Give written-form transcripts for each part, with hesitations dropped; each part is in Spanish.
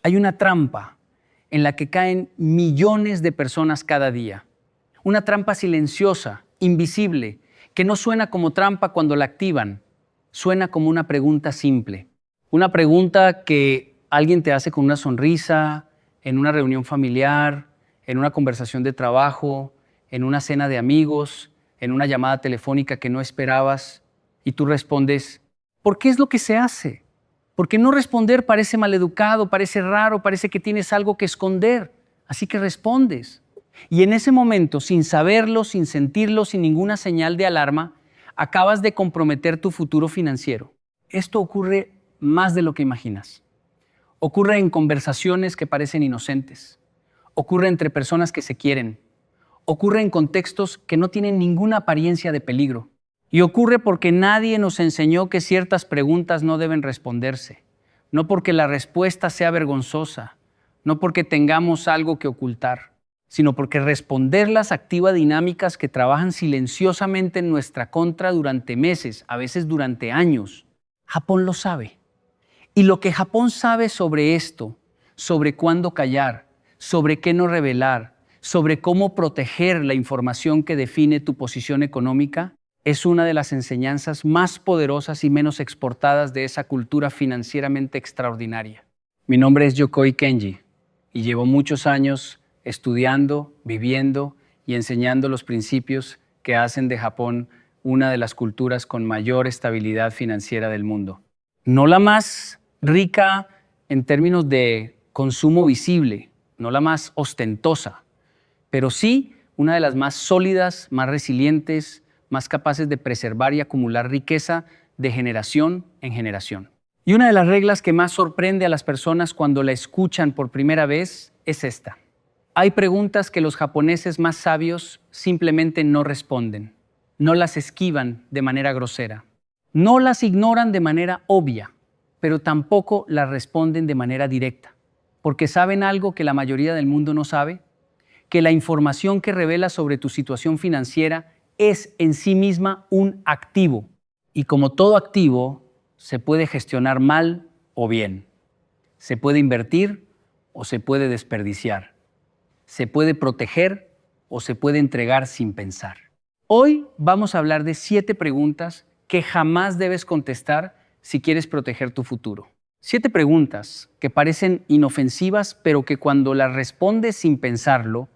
Hay una trampa en la que caen millones de personas cada día. Una trampa silenciosa, invisible, que no suena como trampa cuando la activan. Suena como una pregunta simple. Una pregunta que alguien te hace con una sonrisa, en una reunión familiar, en una conversación de trabajo, en una cena de amigos, en una llamada telefónica que no esperabas, y tú respondes, ¿por qué es lo que se hace? Porque no responder parece maleducado, parece raro, parece que tienes algo que esconder. Así que respondes. Y en ese momento, sin saberlo, sin sentirlo, sin ninguna señal de alarma, acabas de comprometer tu futuro financiero. Esto ocurre más de lo que imaginas. Ocurre en conversaciones que parecen inocentes. Ocurre entre personas que se quieren. Ocurre en contextos que no tienen ninguna apariencia de peligro. Y ocurre porque nadie nos enseñó que ciertas preguntas no deben responderse. No porque la respuesta sea vergonzosa, no porque tengamos algo que ocultar, sino porque responderlas activa dinámicas que trabajan silenciosamente en nuestra contra durante meses, a veces durante años. Japón lo sabe. Y lo que Japón sabe sobre esto, sobre cuándo callar, sobre qué no revelar, sobre cómo proteger la información que define tu posición económica, es una de las enseñanzas más poderosas y menos exportadas de esa cultura financieramente extraordinaria. Mi nombre es Yokoi Kenji y llevo muchos años estudiando, viviendo y enseñando los principios que hacen de Japón una de las culturas con mayor estabilidad financiera del mundo. No la más rica en términos de consumo visible, no la más ostentosa, pero sí una de las más sólidas, más resilientes, más capaces de preservar y acumular riqueza de generación en generación. Y una de las reglas que más sorprende a las personas cuando la escuchan por primera vez es esta. Hay preguntas que los japoneses más sabios simplemente no responden, no las esquivan de manera grosera, no las ignoran de manera obvia, pero tampoco las responden de manera directa, porque saben algo que la mayoría del mundo no sabe, que la información que revela sobre tu situación financiera es en sí misma un activo. Y como todo activo, se puede gestionar mal o bien. Se puede invertir o se puede desperdiciar. Se puede proteger o se puede entregar sin pensar. Hoy vamos a hablar de 7 preguntas que jamás debes contestar si quieres proteger tu futuro. 7 preguntas que parecen inofensivas, pero que cuando las respondes sin pensarlo,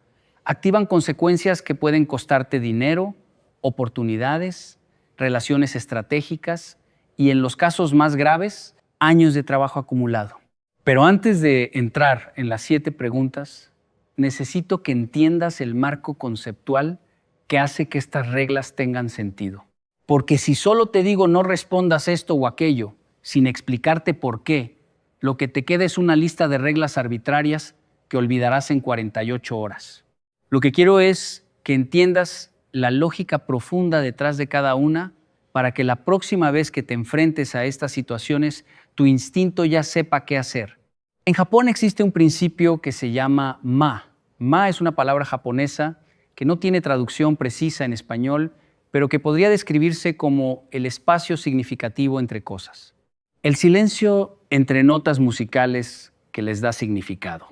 activan consecuencias que pueden costarte dinero, oportunidades, relaciones estratégicas y, en los casos más graves, años de trabajo acumulado. Pero antes de entrar en las 7 preguntas, necesito que entiendas el marco conceptual que hace que estas reglas tengan sentido. Porque si solo te digo no respondas esto o aquello, sin explicarte por qué, lo que te queda es una lista de reglas arbitrarias que olvidarás en 48 horas. Lo que quiero es que entiendas la lógica profunda detrás de cada una para que la próxima vez que te enfrentes a estas situaciones, tu instinto ya sepa qué hacer. En Japón existe un principio que se llama ma. Ma es una palabra japonesa que no tiene traducción precisa en español, pero que podría describirse como el espacio significativo entre cosas. El silencio entre notas musicales que les da significado.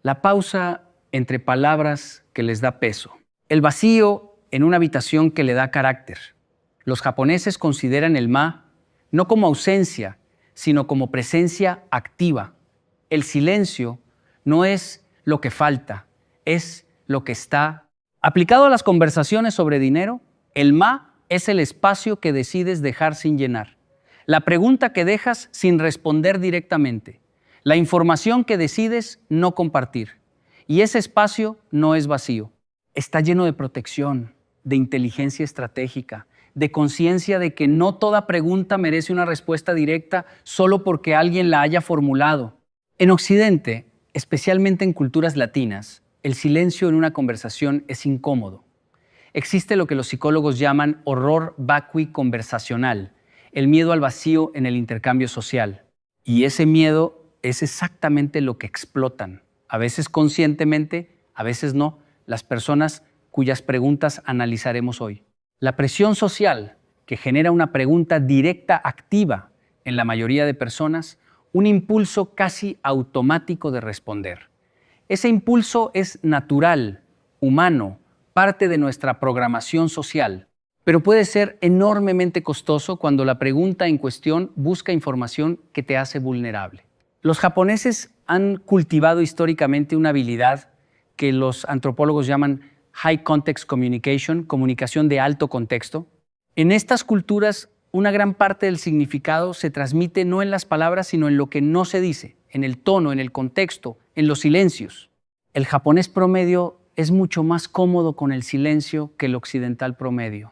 La pausa entre palabras que les da peso. El vacío en una habitación que le da carácter. Los japoneses consideran el ma no como ausencia, sino como presencia activa. El silencio no es lo que falta, es lo que está. Aplicado a las conversaciones sobre dinero, el ma es el espacio que decides dejar sin llenar. La pregunta que dejas sin responder directamente. La información que decides no compartir. Y ese espacio no es vacío. Está lleno de protección, de inteligencia estratégica, de conciencia de que no toda pregunta merece una respuesta directa solo porque alguien la haya formulado. En Occidente, especialmente en culturas latinas, el silencio en una conversación es incómodo. Existe lo que los psicólogos llaman horror vacui conversacional, el miedo al vacío en el intercambio social. Y ese miedo es exactamente lo que explotan, a veces conscientemente, a veces no, las personas cuyas preguntas analizaremos hoy. La presión social que genera una pregunta directa activa en la mayoría de personas un impulso casi automático de responder. Ese impulso es natural, humano, parte de nuestra programación social, pero puede ser enormemente costoso cuando la pregunta en cuestión busca información que te hace vulnerable. Los japoneses han cultivado históricamente una habilidad que los antropólogos llaman High Context Communication, comunicación de alto contexto. En estas culturas, una gran parte del significado se transmite no en las palabras, sino en lo que no se dice, en el tono, en el contexto, en los silencios. El japonés promedio es mucho más cómodo con el silencio que el occidental promedio.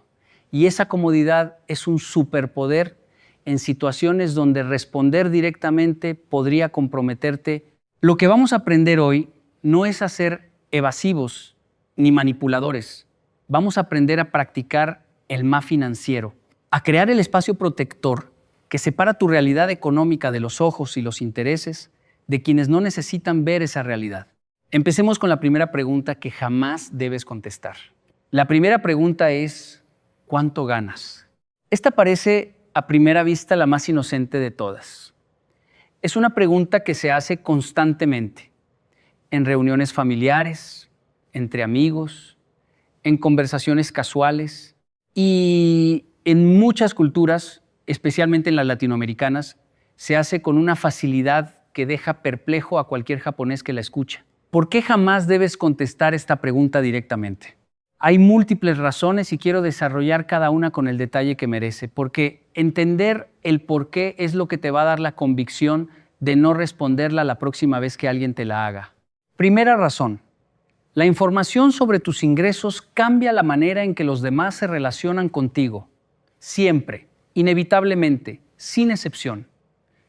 Y esa comodidad es un superpoder en situaciones donde responder directamente podría comprometerte. Lo que vamos a aprender hoy no es a ser evasivos ni manipuladores. Vamos a aprender a practicar el ma financiero, a crear el espacio protector que separa tu realidad económica de los ojos y los intereses de quienes no necesitan ver esa realidad. Empecemos con la primera pregunta que jamás debes contestar. La primera pregunta es, ¿cuánto ganas? Esta parece a primera vista la más inocente de todas. Es una pregunta que se hace constantemente en reuniones familiares, entre amigos, en conversaciones casuales y en muchas culturas, especialmente en las latinoamericanas, se hace con una facilidad que deja perplejo a cualquier japonés que la escucha. ¿Por qué jamás debes contestar esta pregunta directamente? Hay múltiples razones y quiero desarrollar cada una con el detalle que merece, porque entender el por qué es lo que te va a dar la convicción de no responderla la próxima vez que alguien te la haga. Primera razón. La información sobre tus ingresos cambia la manera en que los demás se relacionan contigo. Siempre, inevitablemente, sin excepción.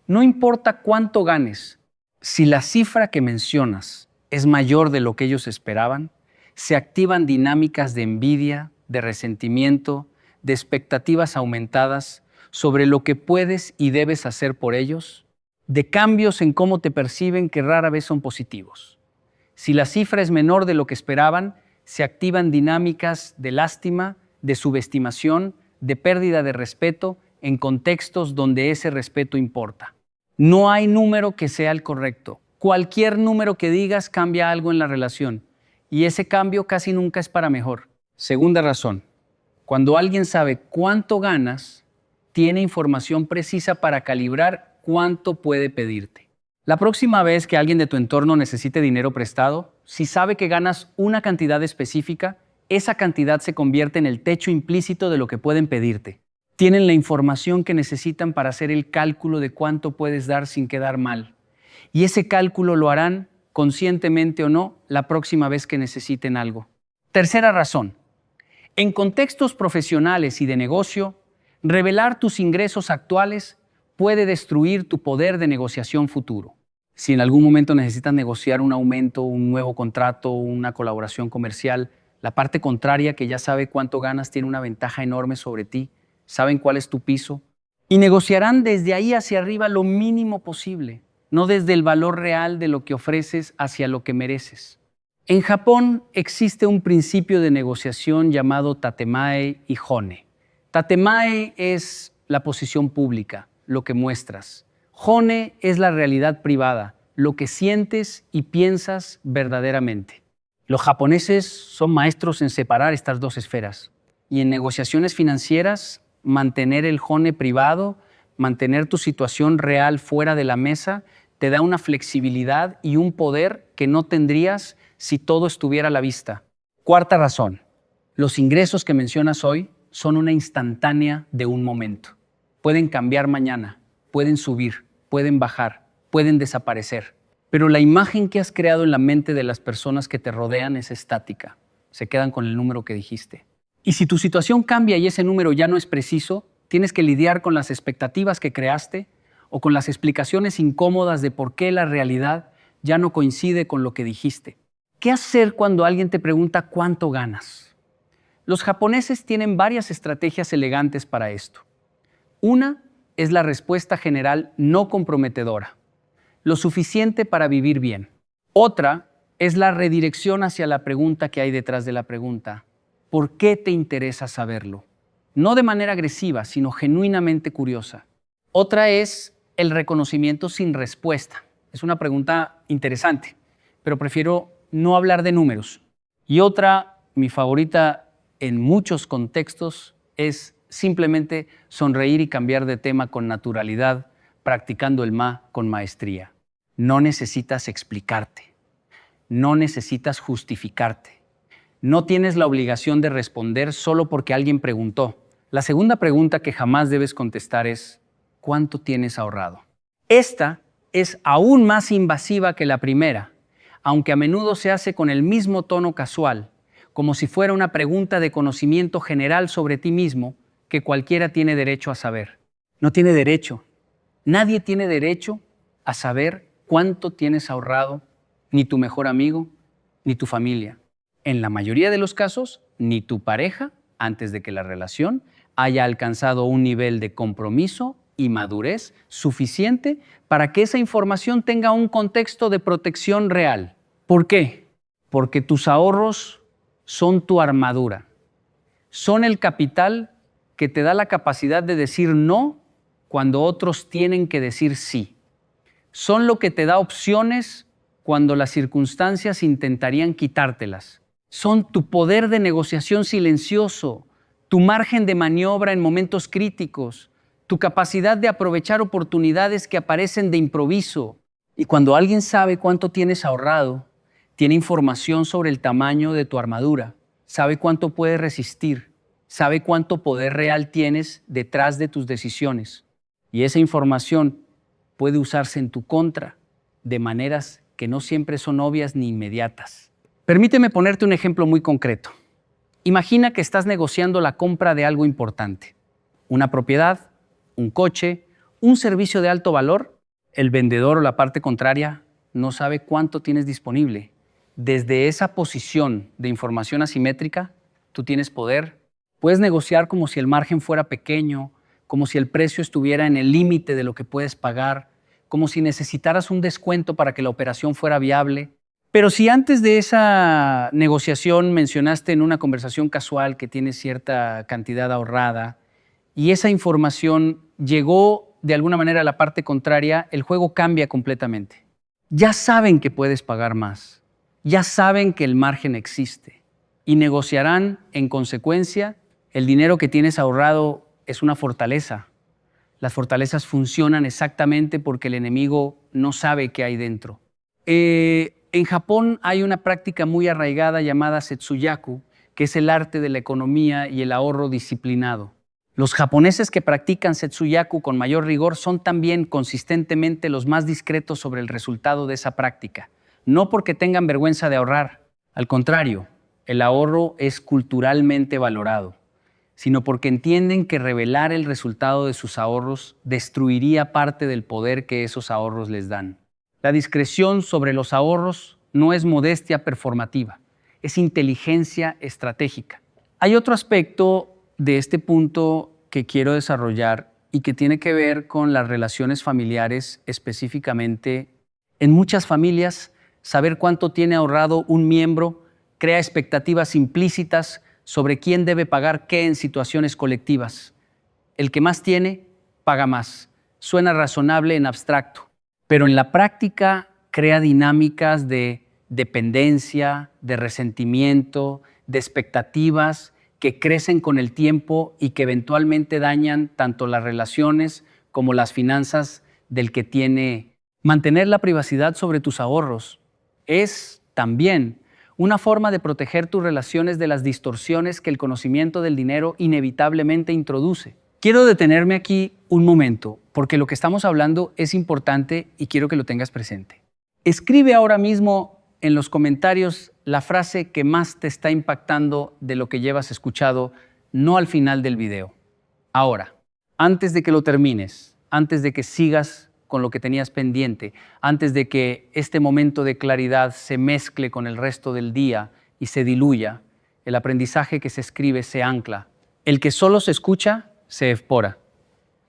No importa cuánto ganes, si la cifra que mencionas es mayor de lo que ellos esperaban, se activan dinámicas de envidia, de resentimiento, de expectativas aumentadas sobre lo que puedes y debes hacer por ellos, de cambios en cómo te perciben que rara vez son positivos. Si la cifra es menor de lo que esperaban, se activan dinámicas de lástima, de subestimación, de pérdida de respeto en contextos donde ese respeto importa. No hay número que sea el correcto. Cualquier número que digas cambia algo en la relación y ese cambio casi nunca es para mejor. Segunda razón, cuando alguien sabe cuánto ganas, tiene información precisa para calibrar cuánto puede pedirte. La próxima vez que alguien de tu entorno necesite dinero prestado, si sabe que ganas una cantidad específica, esa cantidad se convierte en el techo implícito de lo que pueden pedirte. Tienen la información que necesitan para hacer el cálculo de cuánto puedes dar sin quedar mal. Y ese cálculo lo harán, conscientemente o no, la próxima vez que necesiten algo. Tercera razón. En contextos profesionales y de negocio, revelar tus ingresos actuales puede destruir tu poder de negociación futuro. Si en algún momento necesitas negociar un aumento, un nuevo contrato, una colaboración comercial, la parte contraria, que ya sabe cuánto ganas, tiene una ventaja enorme sobre ti, saben cuál es tu piso y negociarán desde ahí hacia arriba lo mínimo posible, no desde el valor real de lo que ofreces hacia lo que mereces. En Japón existe un principio de negociación llamado tatemae y hone. Tatemae es la posición pública, lo que muestras. Hone es la realidad privada, lo que sientes y piensas verdaderamente. Los japoneses son maestros en separar estas dos esferas. Y en negociaciones financieras, mantener el hone privado, mantener tu situación real fuera de la mesa, te da una flexibilidad y un poder que no tendrías si todo estuviera a la vista. Cuarta razón. Los ingresos que mencionas hoy son una instantánea de un momento. Pueden cambiar mañana, pueden subir, pueden bajar, pueden desaparecer. Pero la imagen que has creado en la mente de las personas que te rodean es estática. Se quedan con el número que dijiste. Y si tu situación cambia y ese número ya no es preciso, tienes que lidiar con las expectativas que creaste o con las explicaciones incómodas de por qué la realidad ya no coincide con lo que dijiste. ¿Qué hacer cuando alguien te pregunta cuánto ganas? Los japoneses tienen varias estrategias elegantes para esto. Una es la respuesta general no comprometedora, lo suficiente para vivir bien. Otra es la redirección hacia la pregunta que hay detrás de la pregunta. ¿Por qué te interesa saberlo? No de manera agresiva, sino genuinamente curiosa. Otra es el reconocimiento sin respuesta. Es una pregunta interesante, pero prefiero no hablar de números. Y otra, mi favorita en muchos contextos, es simplemente sonreír y cambiar de tema con naturalidad, practicando el ma con maestría. No necesitas explicarte, no necesitas justificarte. No tienes la obligación de responder solo porque alguien preguntó. La segunda pregunta que jamás debes contestar es, ¿cuánto tienes ahorrado? Esta es aún más invasiva que la primera, aunque a menudo se hace con el mismo tono casual, como si fuera una pregunta de conocimiento general sobre ti mismo que cualquiera tiene derecho a saber. No tiene derecho. Nadie tiene derecho a saber cuánto tienes ahorrado, ni tu mejor amigo, ni tu familia. En la mayoría de los casos, ni tu pareja, antes de que la relación haya alcanzado un nivel de compromiso y madurez suficiente para que esa información tenga un contexto de protección real. ¿Por qué? Porque tus ahorros son tu armadura. Son el capital que te da la capacidad de decir no cuando otros tienen que decir sí. Son lo que te da opciones cuando las circunstancias intentarían quitártelas. Son tu poder de negociación silencioso, tu margen de maniobra en momentos críticos, tu capacidad de aprovechar oportunidades que aparecen de improviso. Y cuando alguien sabe cuánto tienes ahorrado, tiene información sobre el tamaño de tu armadura, sabe cuánto puedes resistir, sabe cuánto poder real tienes detrás de tus decisiones. Y esa información puede usarse en tu contra de maneras que no siempre son obvias ni inmediatas. Permíteme ponerte un ejemplo muy concreto. Imagina que estás negociando la compra de algo importante, una propiedad, un coche, un servicio de alto valor. El vendedor o la parte contraria no sabe cuánto tienes disponible. Desde esa posición de información asimétrica, tú tienes poder. Puedes negociar como si el margen fuera pequeño, como si el precio estuviera en el límite de lo que puedes pagar, como si necesitaras un descuento para que la operación fuera viable. Pero si antes de esa negociación mencionaste en una conversación casual que tienes cierta cantidad ahorrada y esa información llegó de alguna manera a la parte contraria, el juego cambia completamente. Ya saben que puedes pagar más, ya saben que el margen existe y negociarán en consecuencia. El dinero que tienes ahorrado es una fortaleza. Las fortalezas funcionan exactamente porque el enemigo no sabe qué hay dentro. En Japón hay una práctica muy arraigada llamada Setsuyaku, que es el arte de la economía y el ahorro disciplinado. Los japoneses que practican Setsuyaku con mayor rigor son también consistentemente los más discretos sobre el resultado de esa práctica. No porque tengan vergüenza de ahorrar, al contrario, el ahorro es culturalmente valorado, sino porque entienden que revelar el resultado de sus ahorros destruiría parte del poder que esos ahorros les dan. La discreción sobre los ahorros no es modestia performativa, es inteligencia estratégica. Hay otro aspecto de este punto que quiero desarrollar y que tiene que ver con las relaciones familiares específicamente. En muchas familias, saber cuánto tiene ahorrado un miembro crea expectativas implícitas sobre quién debe pagar qué en situaciones colectivas. El que más tiene, paga más. Suena razonable en abstracto, pero en la práctica crea dinámicas de dependencia, de resentimiento, de expectativas que crecen con el tiempo y que eventualmente dañan tanto las relaciones como las finanzas del que tiene. Mantener la privacidad sobre tus ahorros es también una forma de proteger tus relaciones de las distorsiones que el conocimiento del dinero inevitablemente introduce. Quiero detenerme aquí un momento, porque lo que estamos hablando es importante y quiero que lo tengas presente. Escribe ahora mismo en los comentarios la frase que más te está impactando de lo que llevas escuchado, no al final del video. Ahora, antes de que lo termines, antes de que sigas con lo que tenías pendiente, antes de que este momento de claridad se mezcle con el resto del día y se diluya, el aprendizaje que se escribe se ancla. El que solo se escucha, se evapora.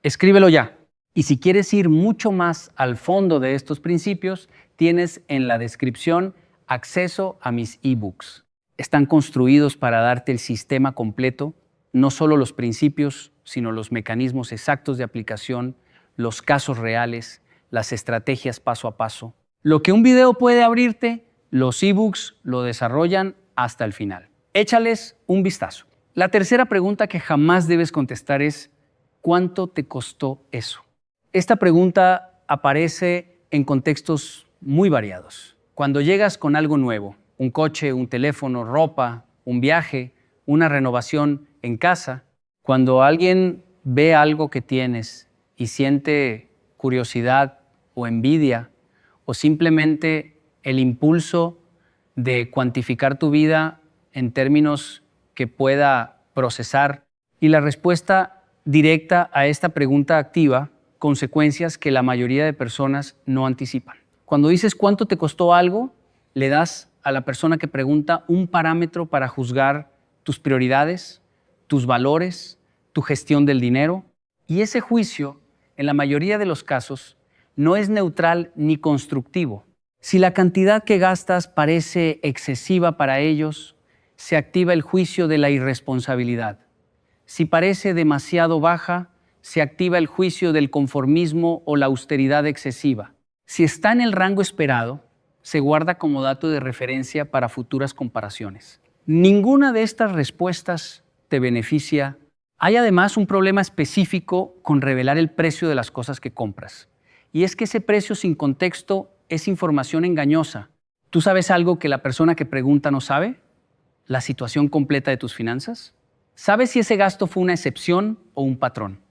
Escríbelo ya. Y si quieres ir mucho más al fondo de estos principios, tienes en la descripción acceso a mis ebooks. Están construidos para darte el sistema completo, no solo los principios, sino los mecanismos exactos de aplicación, los casos reales, las estrategias paso a paso. Lo que un video puede abrirte, los ebooks lo desarrollan hasta el final. Échales un vistazo. La tercera pregunta que jamás debes contestar es: ¿cuánto te costó eso? Esta pregunta aparece en contextos muy variados. Cuando llegas con algo nuevo, un coche, un teléfono, ropa, un viaje, una renovación en casa, cuando alguien ve algo que tienes y siente curiosidad o envidia o simplemente el impulso de cuantificar tu vida en términos que pueda procesar, y la respuesta directa a esta pregunta activa consecuencias que la mayoría de personas no anticipan. Cuando dices cuánto te costó algo, le das a la persona que pregunta un parámetro para juzgar tus prioridades, tus valores, tu gestión del dinero, y ese juicio, en la mayoría de los casos, no es neutral ni constructivo. Si la cantidad que gastas parece excesiva para ellos, se activa el juicio de la irresponsabilidad. Si parece demasiado baja, se activa el juicio del conformismo o la austeridad excesiva. Si está en el rango esperado, se guarda como dato de referencia para futuras comparaciones. Ninguna de estas respuestas te beneficia. Hay además un problema específico con revelar el precio de las cosas que compras. Y es que ese precio sin contexto es información engañosa. ¿Tú sabes algo que la persona que pregunta no sabe? ¿La situación completa de tus finanzas? ¿Sabes si ese gasto fue una excepción o un patrón?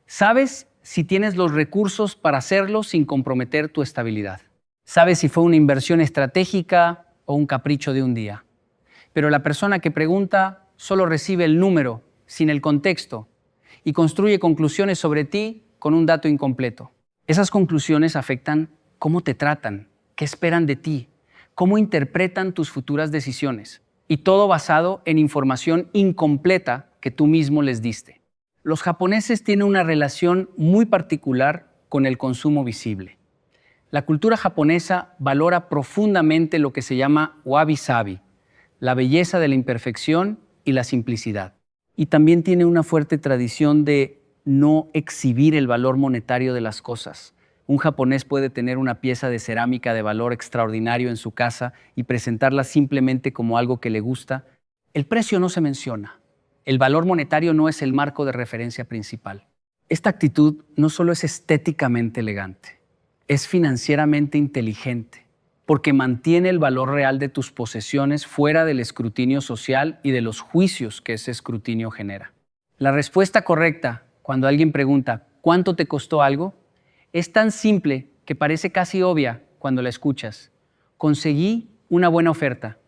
¿Sabes si tienes los recursos para hacerlo sin comprometer tu estabilidad? ¿Sabes si fue una inversión estratégica o un capricho de un día? Pero la persona que pregunta solo recibe el número sin el contexto y construye conclusiones sobre ti con un dato incompleto. Esas conclusiones afectan cómo te tratan, qué esperan de ti, cómo interpretan tus futuras decisiones, y todo basado en información incompleta que tú mismo les diste. Los japoneses tienen una relación muy particular con el consumo visible. La cultura japonesa valora profundamente lo que se llama wabi-sabi, la belleza de la imperfección y la simplicidad. Y también tiene una fuerte tradición de no exhibir el valor monetario de las cosas. Un japonés puede tener una pieza de cerámica de valor extraordinario en su casa y presentarla simplemente como algo que le gusta. El precio no se menciona. El valor monetario no es el marco de referencia principal. Esta actitud no solo es estéticamente elegante, es financieramente inteligente, porque mantiene el valor real de tus posesiones fuera del escrutinio social y de los juicios que ese escrutinio genera. La respuesta correcta cuando alguien pregunta ¿cuánto te costó algo? Es tan simple que parece casi obvia cuando la escuchas. Conseguí una buena oferta.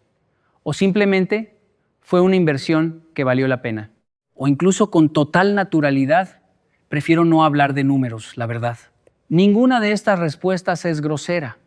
O simplemente fue una inversión que valió la pena. O incluso con total naturalidad, prefiero no hablar de números, la verdad. Ninguna de estas respuestas es grosera.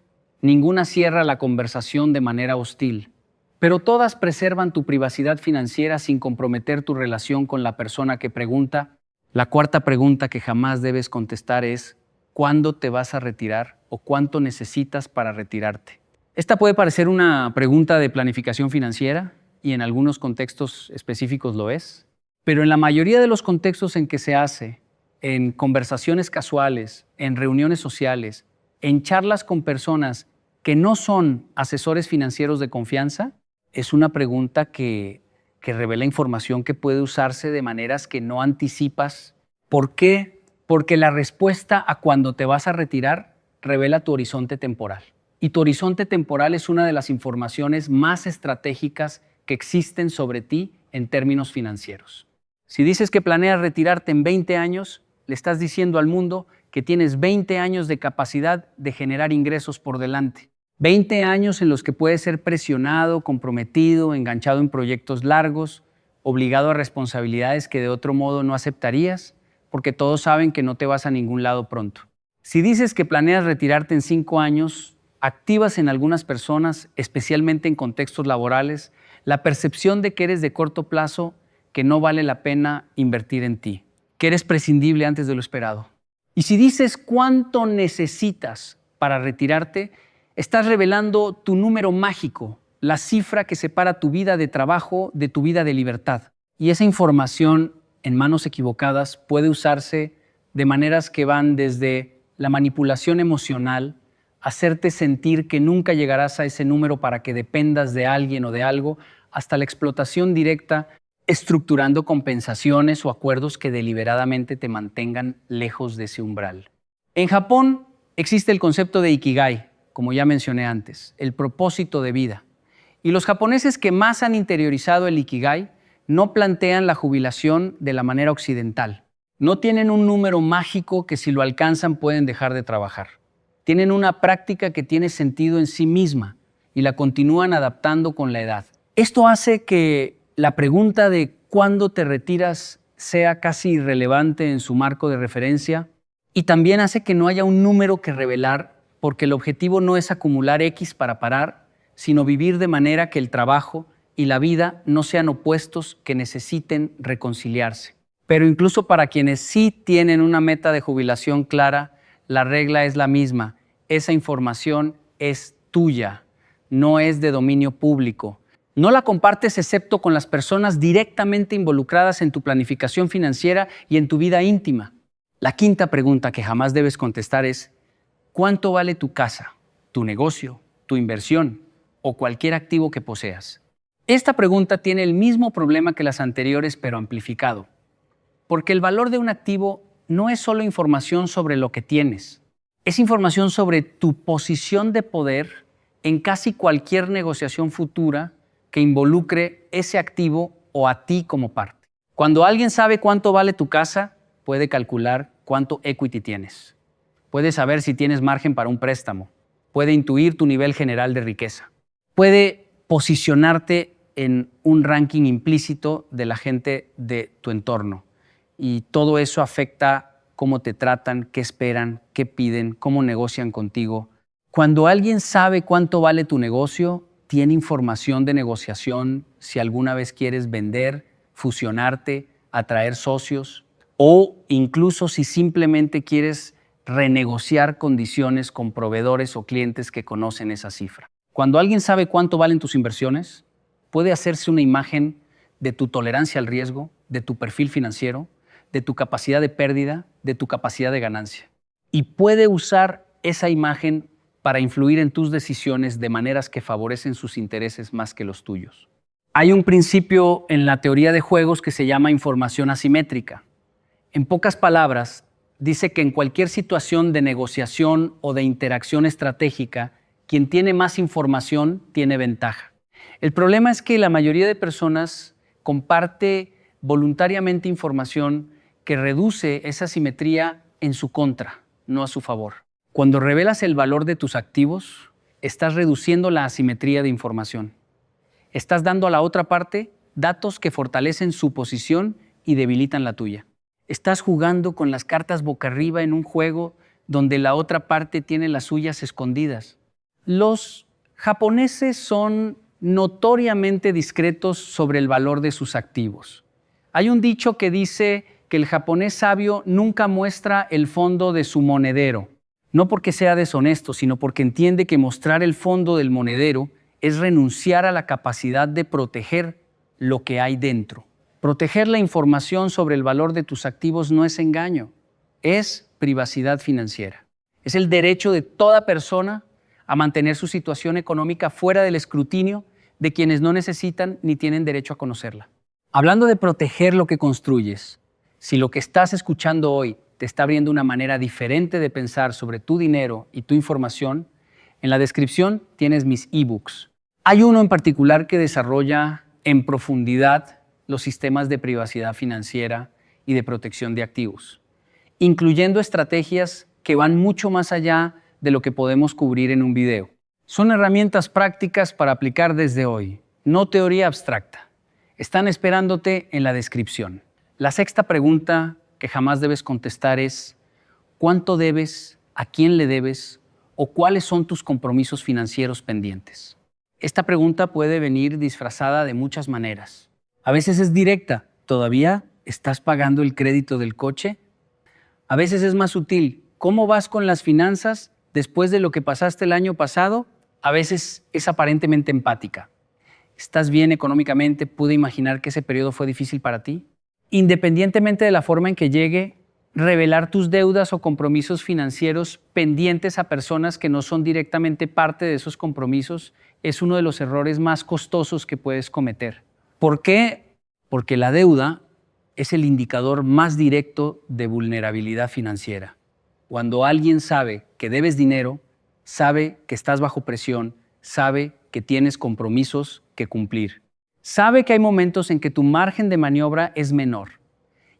Ninguna cierra la conversación de manera hostil. Pero todas preservan tu privacidad financiera sin comprometer tu relación con la persona que pregunta. La cuarta pregunta que jamás debes contestar es: ¿cuándo te vas a retirar o cuánto necesitas para retirarte? Esta puede parecer una pregunta de planificación financiera y en algunos contextos específicos lo es, pero en la mayoría de los contextos en que se hace, en conversaciones casuales, en reuniones sociales, en charlas con personas que no son asesores financieros de confianza, es una pregunta que revela información que puede usarse de maneras que no anticipas. ¿Por qué? Porque la respuesta a cuándo te vas a retirar revela tu horizonte temporal. Y tu horizonte temporal es una de las informaciones más estratégicas que existen sobre ti en términos financieros. Si dices que planeas retirarte en 20 años, le estás diciendo al mundo que tienes 20 años de capacidad de generar ingresos por delante. 20 años en los que puedes ser presionado, comprometido, enganchado en proyectos largos, obligado a responsabilidades que de otro modo no aceptarías, porque todos saben que no te vas a ningún lado pronto. Si dices que planeas retirarte en 5 años, activas en algunas personas, especialmente en contextos laborales, la percepción de que eres de corto plazo, que no vale la pena invertir en ti, que eres prescindible antes de lo esperado. Y si dices cuánto necesitas para retirarte, estás revelando tu número mágico, la cifra que separa tu vida de trabajo de tu vida de libertad. Y esa información en manos equivocadas puede usarse de maneras que van desde la manipulación emocional, hacerte sentir que nunca llegarás a ese número para que dependas de alguien o de algo, hasta la explotación directa, estructurando compensaciones o acuerdos que deliberadamente te mantengan lejos de ese umbral. En Japón existe el concepto de Ikigai, como ya mencioné antes, el propósito de vida. Y los japoneses que más han interiorizado el Ikigai no plantean la jubilación de la manera occidental. No tienen un número mágico que si lo alcanzan pueden dejar de trabajar. Tienen una práctica que tiene sentido en sí misma y la continúan adaptando con la edad. Esto hace que la pregunta de cuándo te retiras sea casi irrelevante en su marco de referencia y también hace que no haya un número que revelar porque el objetivo no es acumular X para parar, sino vivir de manera que el trabajo y la vida no sean opuestos que necesiten reconciliarse. Pero incluso para quienes sí tienen una meta de jubilación clara, la regla es la misma. Esa información es tuya, no es de dominio público. No la compartes excepto con las personas directamente involucradas en tu planificación financiera y en tu vida íntima. La quinta pregunta que jamás debes contestar es: ¿cuánto vale tu casa, tu negocio, tu inversión o cualquier activo que poseas? Esta pregunta tiene el mismo problema que las anteriores, pero amplificado. Porque el valor de un activo no es solo información sobre lo que tienes, es información sobre tu posición de poder en casi cualquier negociación futura que involucre ese activo o a ti como parte. Cuando alguien sabe cuánto vale tu casa, puede calcular cuánto equity tienes. Puede saber si tienes margen para un préstamo. Puede intuir tu nivel general de riqueza. Puede posicionarte en un ranking implícito de la gente de tu entorno. Y todo eso afecta cómo te tratan, qué esperan, qué piden, cómo negocian contigo. Cuando alguien sabe cuánto vale tu negocio, tiene información de negociación si alguna vez quieres vender, fusionarte, atraer socios o incluso si simplemente quieres renegociar condiciones con proveedores o clientes que conocen esa cifra. Cuando alguien sabe cuánto valen tus inversiones, puede hacerse una imagen de tu tolerancia al riesgo, de tu perfil financiero, de tu capacidad de pérdida, de tu capacidad de ganancia. Y puede usar esa imagen para influir en tus decisiones de maneras que favorecen sus intereses más que los tuyos. Hay un principio en la teoría de juegos que se llama información asimétrica. En pocas palabras, dice que en cualquier situación de negociación o de interacción estratégica, quien tiene más información tiene ventaja. El problema es que la mayoría de personas comparte voluntariamente información que reduce esa asimetría en su contra, no a su favor. Cuando revelas el valor de tus activos, estás reduciendo la asimetría de información. Estás dando a la otra parte datos que fortalecen su posición y debilitan la tuya. Estás jugando con las cartas boca arriba en un juego donde la otra parte tiene las suyas escondidas. Los japoneses son notoriamente discretos sobre el valor de sus activos. Hay un dicho que dice que el japonés sabio nunca muestra el fondo de su monedero. No porque sea deshonesto, sino porque entiende que mostrar el fondo del monedero es renunciar a la capacidad de proteger lo que hay dentro. Proteger la información sobre el valor de tus activos no es engaño, es privacidad financiera. Es el derecho de toda persona a mantener su situación económica fuera del escrutinio de quienes no necesitan ni tienen derecho a conocerla. Hablando de proteger lo que construyes, si lo que estás escuchando hoy te está abriendo una manera diferente de pensar sobre tu dinero y tu información, en la descripción tienes mis ebooks. Hay uno en particular que desarrolla en profundidad los sistemas de privacidad financiera y de protección de activos, incluyendo estrategias que van mucho más allá de lo que podemos cubrir en un video. Son herramientas prácticas para aplicar desde hoy, no teoría abstracta. Están esperándote en la descripción. La sexta pregunta que jamás debes contestar es: ¿cuánto debes? ¿A quién le debes? ¿O cuáles son tus compromisos financieros pendientes? Esta pregunta puede venir disfrazada de muchas maneras. A veces es directa: ¿todavía estás pagando el crédito del coche? A veces es más sutil: ¿cómo vas con las finanzas después de lo que pasaste el año pasado? A veces es aparentemente empática: ¿estás bien económicamente? ¿Pude imaginar que ese periodo fue difícil para ti? Independientemente de la forma en que llegue, Revelar tus deudas o compromisos financieros pendientes a personas que no son directamente parte de esos compromisos es uno de los errores más costosos que puedes cometer. ¿Por qué? Porque la deuda es el indicador más directo de vulnerabilidad financiera. Cuando alguien sabe que debes dinero, sabe que estás bajo presión, sabe que tienes compromisos que cumplir. Sabe que hay momentos en que tu margen de maniobra es menor.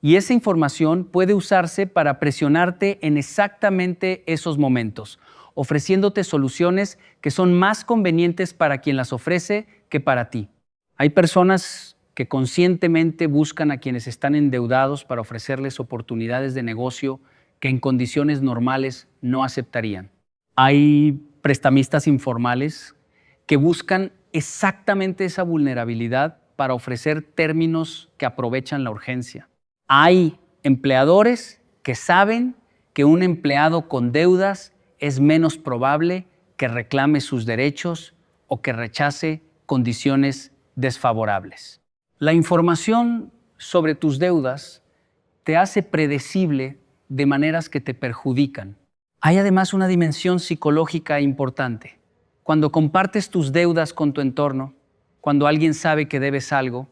Y esa información puede usarse para presionarte en exactamente esos momentos, ofreciéndote soluciones que son más convenientes para quien las ofrece que para ti. Hay personas que conscientemente buscan a quienes están endeudados para ofrecerles oportunidades de negocio que en condiciones normales no aceptarían. Hay prestamistas informales que buscan exactamente esa vulnerabilidad para ofrecer términos que aprovechan la urgencia. Hay empleadores que saben que un empleado con deudas es menos probable que reclame sus derechos o que rechace condiciones desfavorables. La información sobre tus deudas te hace predecible de maneras que te perjudican. Hay además una dimensión psicológica importante. Cuando compartes tus deudas con tu entorno, cuando alguien sabe que debes algo,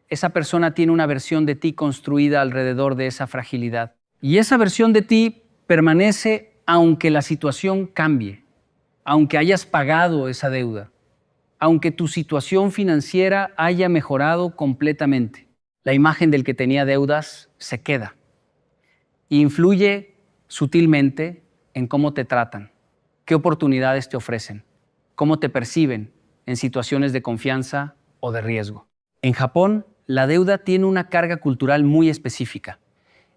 esa persona tiene una versión de ti construida alrededor de esa fragilidad. Y esa versión de ti permanece aunque la situación cambie, aunque hayas pagado esa deuda, aunque tu situación financiera haya mejorado completamente. La imagen del que tenía deudas se queda e influye sutilmente en cómo te tratan, qué oportunidades te ofrecen, cómo te perciben en situaciones de confianza o de riesgo. En Japón, la deuda tiene una carga cultural muy específica.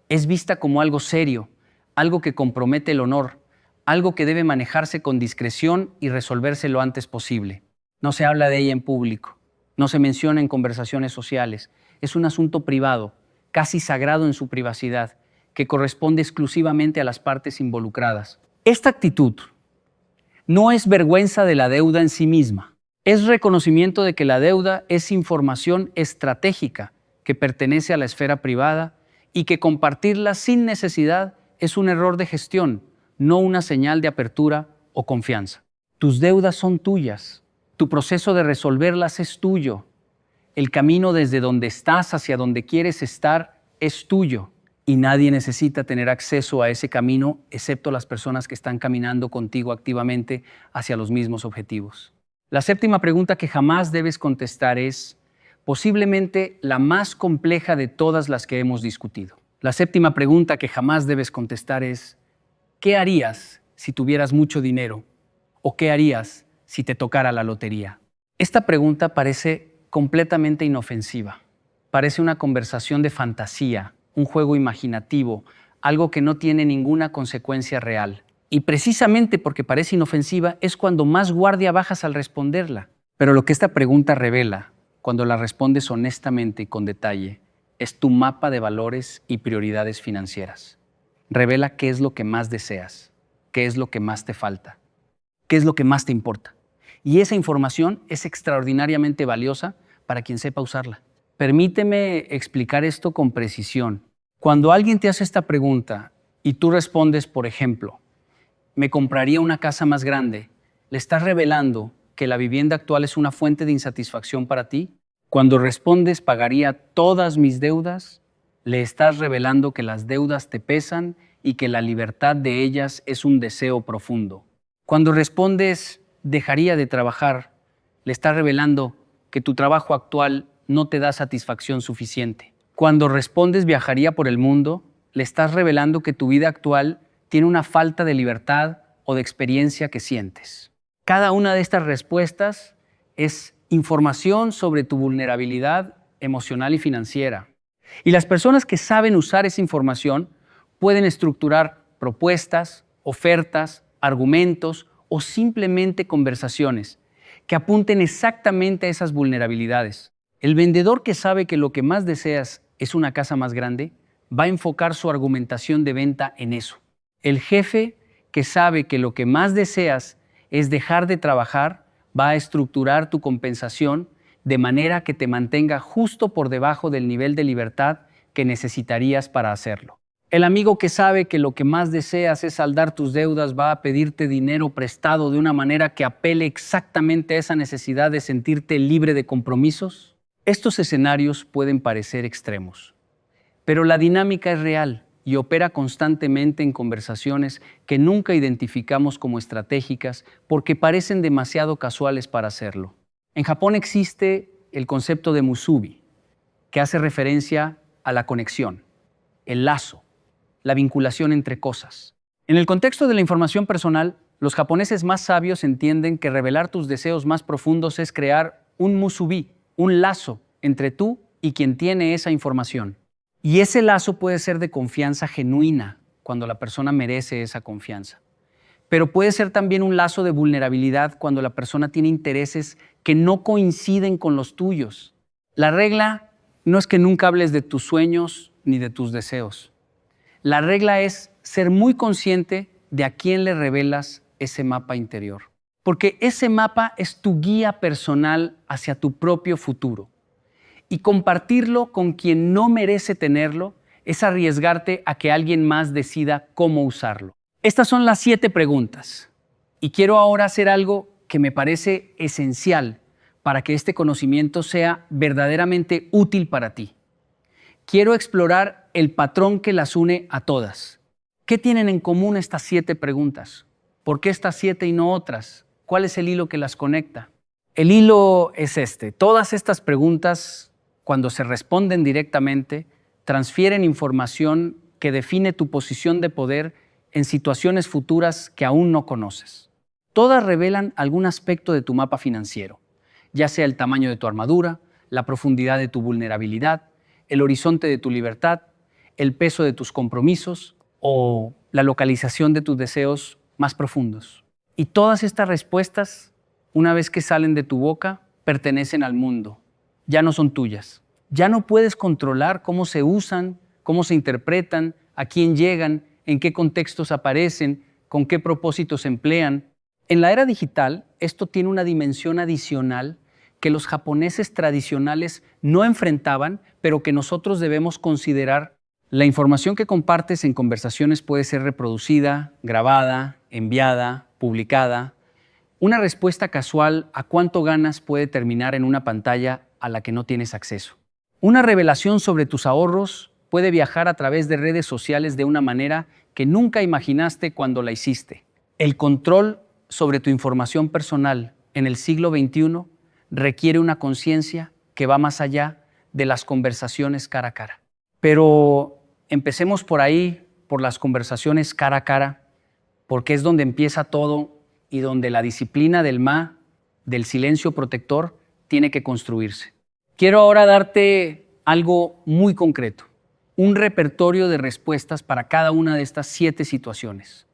Es vista como algo serio, algo que compromete el honor, algo que debe manejarse con discreción y resolverse lo antes posible. No se habla de ella en público, no se menciona en conversaciones sociales. Es un asunto privado, casi sagrado en su privacidad, que corresponde exclusivamente a las partes involucradas. Esta actitud no es vergüenza de la deuda en sí misma. Es reconocimiento de que la deuda es información estratégica que pertenece a la esfera privada y que compartirla sin necesidad es un error de gestión, no una señal de apertura o confianza. Tus deudas son tuyas. Tu proceso de resolverlas es tuyo. El camino desde donde estás hacia donde quieres estar es tuyo. Y nadie necesita tener acceso a ese camino excepto las personas que están caminando contigo activamente hacia los mismos objetivos. La séptima pregunta que jamás debes contestar es posiblemente la más compleja de todas las que hemos discutido. La séptima pregunta que jamás debes contestar es ¿qué harías si tuvieras mucho dinero? ¿O qué harías si te tocara la lotería? Esta pregunta parece completamente inofensiva. Parece una conversación de fantasía, un juego imaginativo, algo que no tiene ninguna consecuencia real. Y precisamente porque parece inofensiva es cuando más guardia bajas al responderla. Pero lo que esta pregunta revela, cuando la respondes honestamente y con detalle, es tu mapa de valores y prioridades financieras. Revela qué es lo que más deseas, qué es lo que más te falta, qué es lo que más te importa. Y esa información es extraordinariamente valiosa para quien sepa usarla. Permíteme explicar esto con precisión. Cuando alguien te hace esta pregunta y tú respondes, por ejemplo, me compraría una casa más grande, ¿le estás revelando que la vivienda actual es una fuente de insatisfacción para ti? Cuando respondes, pagaría todas mis deudas, le estás revelando que las deudas te pesan y que la libertad de ellas es un deseo profundo. Cuando respondes, dejaría de trabajar, le estás revelando que tu trabajo actual no te da satisfacción suficiente. Cuando respondes, viajaría por el mundo, le estás revelando que tu vida actual tiene una falta de libertad o de experiencia que sientes. Cada una de estas respuestas es información sobre tu vulnerabilidad emocional y financiera. Y las personas que saben usar esa información pueden estructurar propuestas, ofertas, argumentos o simplemente conversaciones que apunten exactamente a esas vulnerabilidades. El vendedor que sabe que lo que más deseas es una casa más grande va a enfocar su argumentación de venta en eso. El jefe que sabe que lo que más deseas es dejar de trabajar va a estructurar tu compensación de manera que te mantenga justo por debajo del nivel de libertad que necesitarías para hacerlo. El amigo que sabe que lo que más deseas es saldar tus deudas va a pedirte dinero prestado de una manera que apele exactamente a esa necesidad de sentirte libre de compromisos. Estos escenarios pueden parecer extremos, pero la dinámica es real y opera constantemente en conversaciones que nunca identificamos como estratégicas porque parecen demasiado casuales para hacerlo. En Japón existe el concepto de musubi, que hace referencia a la conexión, el lazo, la vinculación entre cosas. En el contexto de la información personal, los japoneses más sabios entienden que revelar tus deseos más profundos es crear un musubi, un lazo entre tú y quien tiene esa información. Y ese lazo puede ser de confianza genuina, cuando la persona merece esa confianza. Pero puede ser también un lazo de vulnerabilidad cuando la persona tiene intereses que no coinciden con los tuyos. La regla no es que nunca hables de tus sueños ni de tus deseos. La regla es ser muy consciente de a quién le revelas ese mapa interior. Porque ese mapa es tu guía personal hacia tu propio futuro. Y compartirlo con quien no merece tenerlo es arriesgarte a que alguien más decida cómo usarlo. Estas son las 7 preguntas. Y quiero ahora hacer algo que me parece esencial para que este conocimiento sea verdaderamente útil para ti. Quiero explorar el patrón que las une a todas. ¿Qué tienen en común estas 7 preguntas? ¿Por qué estas 7 y no otras? ¿Cuál es el hilo que las conecta? El hilo es este. Todas estas preguntas, cuando se responden directamente, transfieren información que define tu posición de poder en situaciones futuras que aún no conoces. Todas revelan algún aspecto de tu mapa financiero, ya sea el tamaño de tu armadura, la profundidad de tu vulnerabilidad, el horizonte de tu libertad, el peso de tus compromisos o la localización de tus deseos más profundos. Y todas estas respuestas, una vez que salen de tu boca, pertenecen al mundo. Ya no son tuyas. Ya no puedes controlar cómo se usan, cómo se interpretan, a quién llegan, en qué contextos aparecen, con qué propósitos se emplean. En la era digital, esto tiene una dimensión adicional que los japoneses tradicionales no enfrentaban, pero que nosotros debemos considerar. La información que compartes en conversaciones puede ser reproducida, grabada, enviada, publicada. Una respuesta casual a cuánto ganas puede terminar en una pantalla a la que no tienes acceso. Una revelación sobre tus ahorros puede viajar a través de redes sociales de una manera que nunca imaginaste cuando la hiciste. El control sobre tu información personal en el siglo XXI requiere una conciencia que va más allá de las conversaciones cara a cara. Pero empecemos por ahí, por las conversaciones cara a cara, porque es donde empieza todo y donde la disciplina del del silencio protector, tiene que construirse. Quiero ahora darte algo muy concreto, un repertorio de respuestas para cada una de estas 7 situaciones.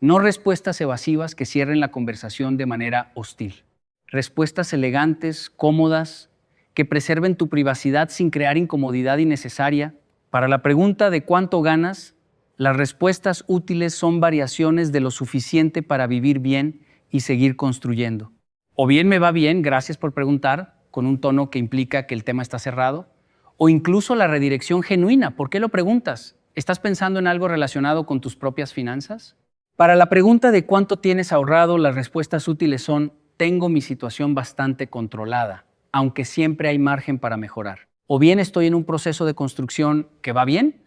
No respuestas evasivas que cierren la conversación de manera hostil. Respuestas elegantes, cómodas, que preserven tu privacidad sin crear incomodidad innecesaria. Para la pregunta de cuánto ganas, las respuestas útiles son variaciones de lo suficiente para vivir bien y seguir construyendo. O bien me va bien, gracias por preguntar, con un tono que implica que el tema está cerrado, o incluso la redirección genuina. ¿Por qué lo preguntas? ¿Estás pensando en algo relacionado con tus propias finanzas? Para la pregunta de cuánto tienes ahorrado, las respuestas útiles son: tengo mi situación bastante controlada, aunque siempre hay margen para mejorar. O bien estoy en un proceso de construcción que va bien,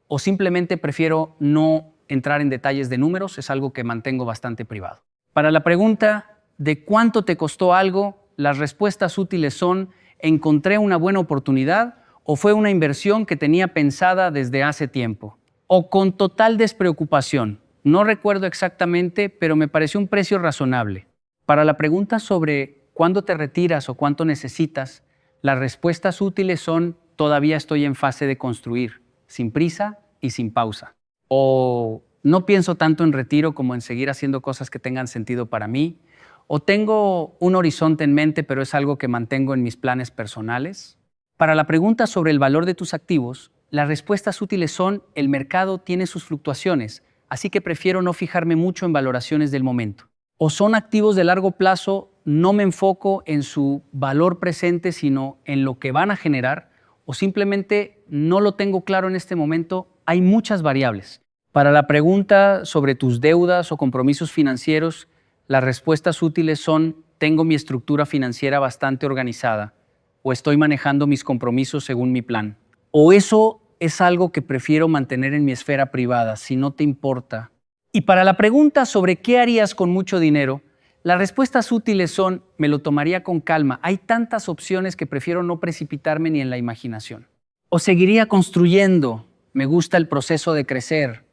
o simplemente prefiero no entrar en detalles de números, es algo que mantengo bastante privado. Para la pregunta de cuánto te costó algo, las respuestas útiles son: encontré una buena oportunidad o fue una inversión que tenía pensada desde hace tiempo. O con total despreocupación, no recuerdo exactamente, pero me pareció un precio razonable. Para la pregunta sobre cuándo te retiras o cuánto necesitas, las respuestas útiles son: todavía estoy en fase de construir, sin prisa y sin pausa. O no pienso tanto en retiro como en seguir haciendo cosas que tengan sentido para mí. O tengo un horizonte en mente, pero es algo que mantengo en mis planes personales. Para la pregunta sobre el valor de tus activos, las respuestas útiles son: el mercado tiene sus fluctuaciones, así que prefiero no fijarme mucho en valoraciones del momento. O son activos de largo plazo, no me enfoco en su valor presente, sino en lo que van a generar, o simplemente no lo tengo claro en este momento hay muchas variables. Para la pregunta sobre tus deudas o compromisos financieros, las respuestas útiles son: tengo mi estructura financiera bastante organizada, o estoy manejando mis compromisos según mi plan. O eso es algo que prefiero mantener en mi esfera privada, si no te importa. Y para la pregunta sobre qué harías con mucho dinero, las respuestas útiles son: me lo tomaría con calma. Hay tantas opciones que prefiero no precipitarme ni en la imaginación. O seguiría construyendo. Me gusta el proceso de crecer.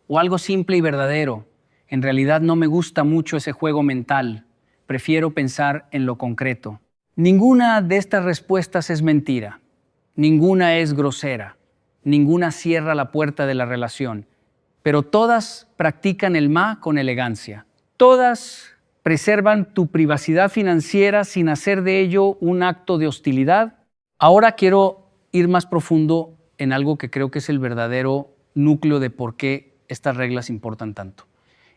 O algo simple y verdadero. En realidad no me gusta mucho ese juego mental. Prefiero pensar en lo concreto. Ninguna de estas respuestas es mentira. Ninguna es grosera. Ninguna cierra la puerta de la relación. Pero todas practican el ma con elegancia. Todas preservan tu privacidad financiera sin hacer de ello un acto de hostilidad. Ahora quiero ir más profundo en algo que creo que es el verdadero núcleo de por qué estas reglas importan tanto.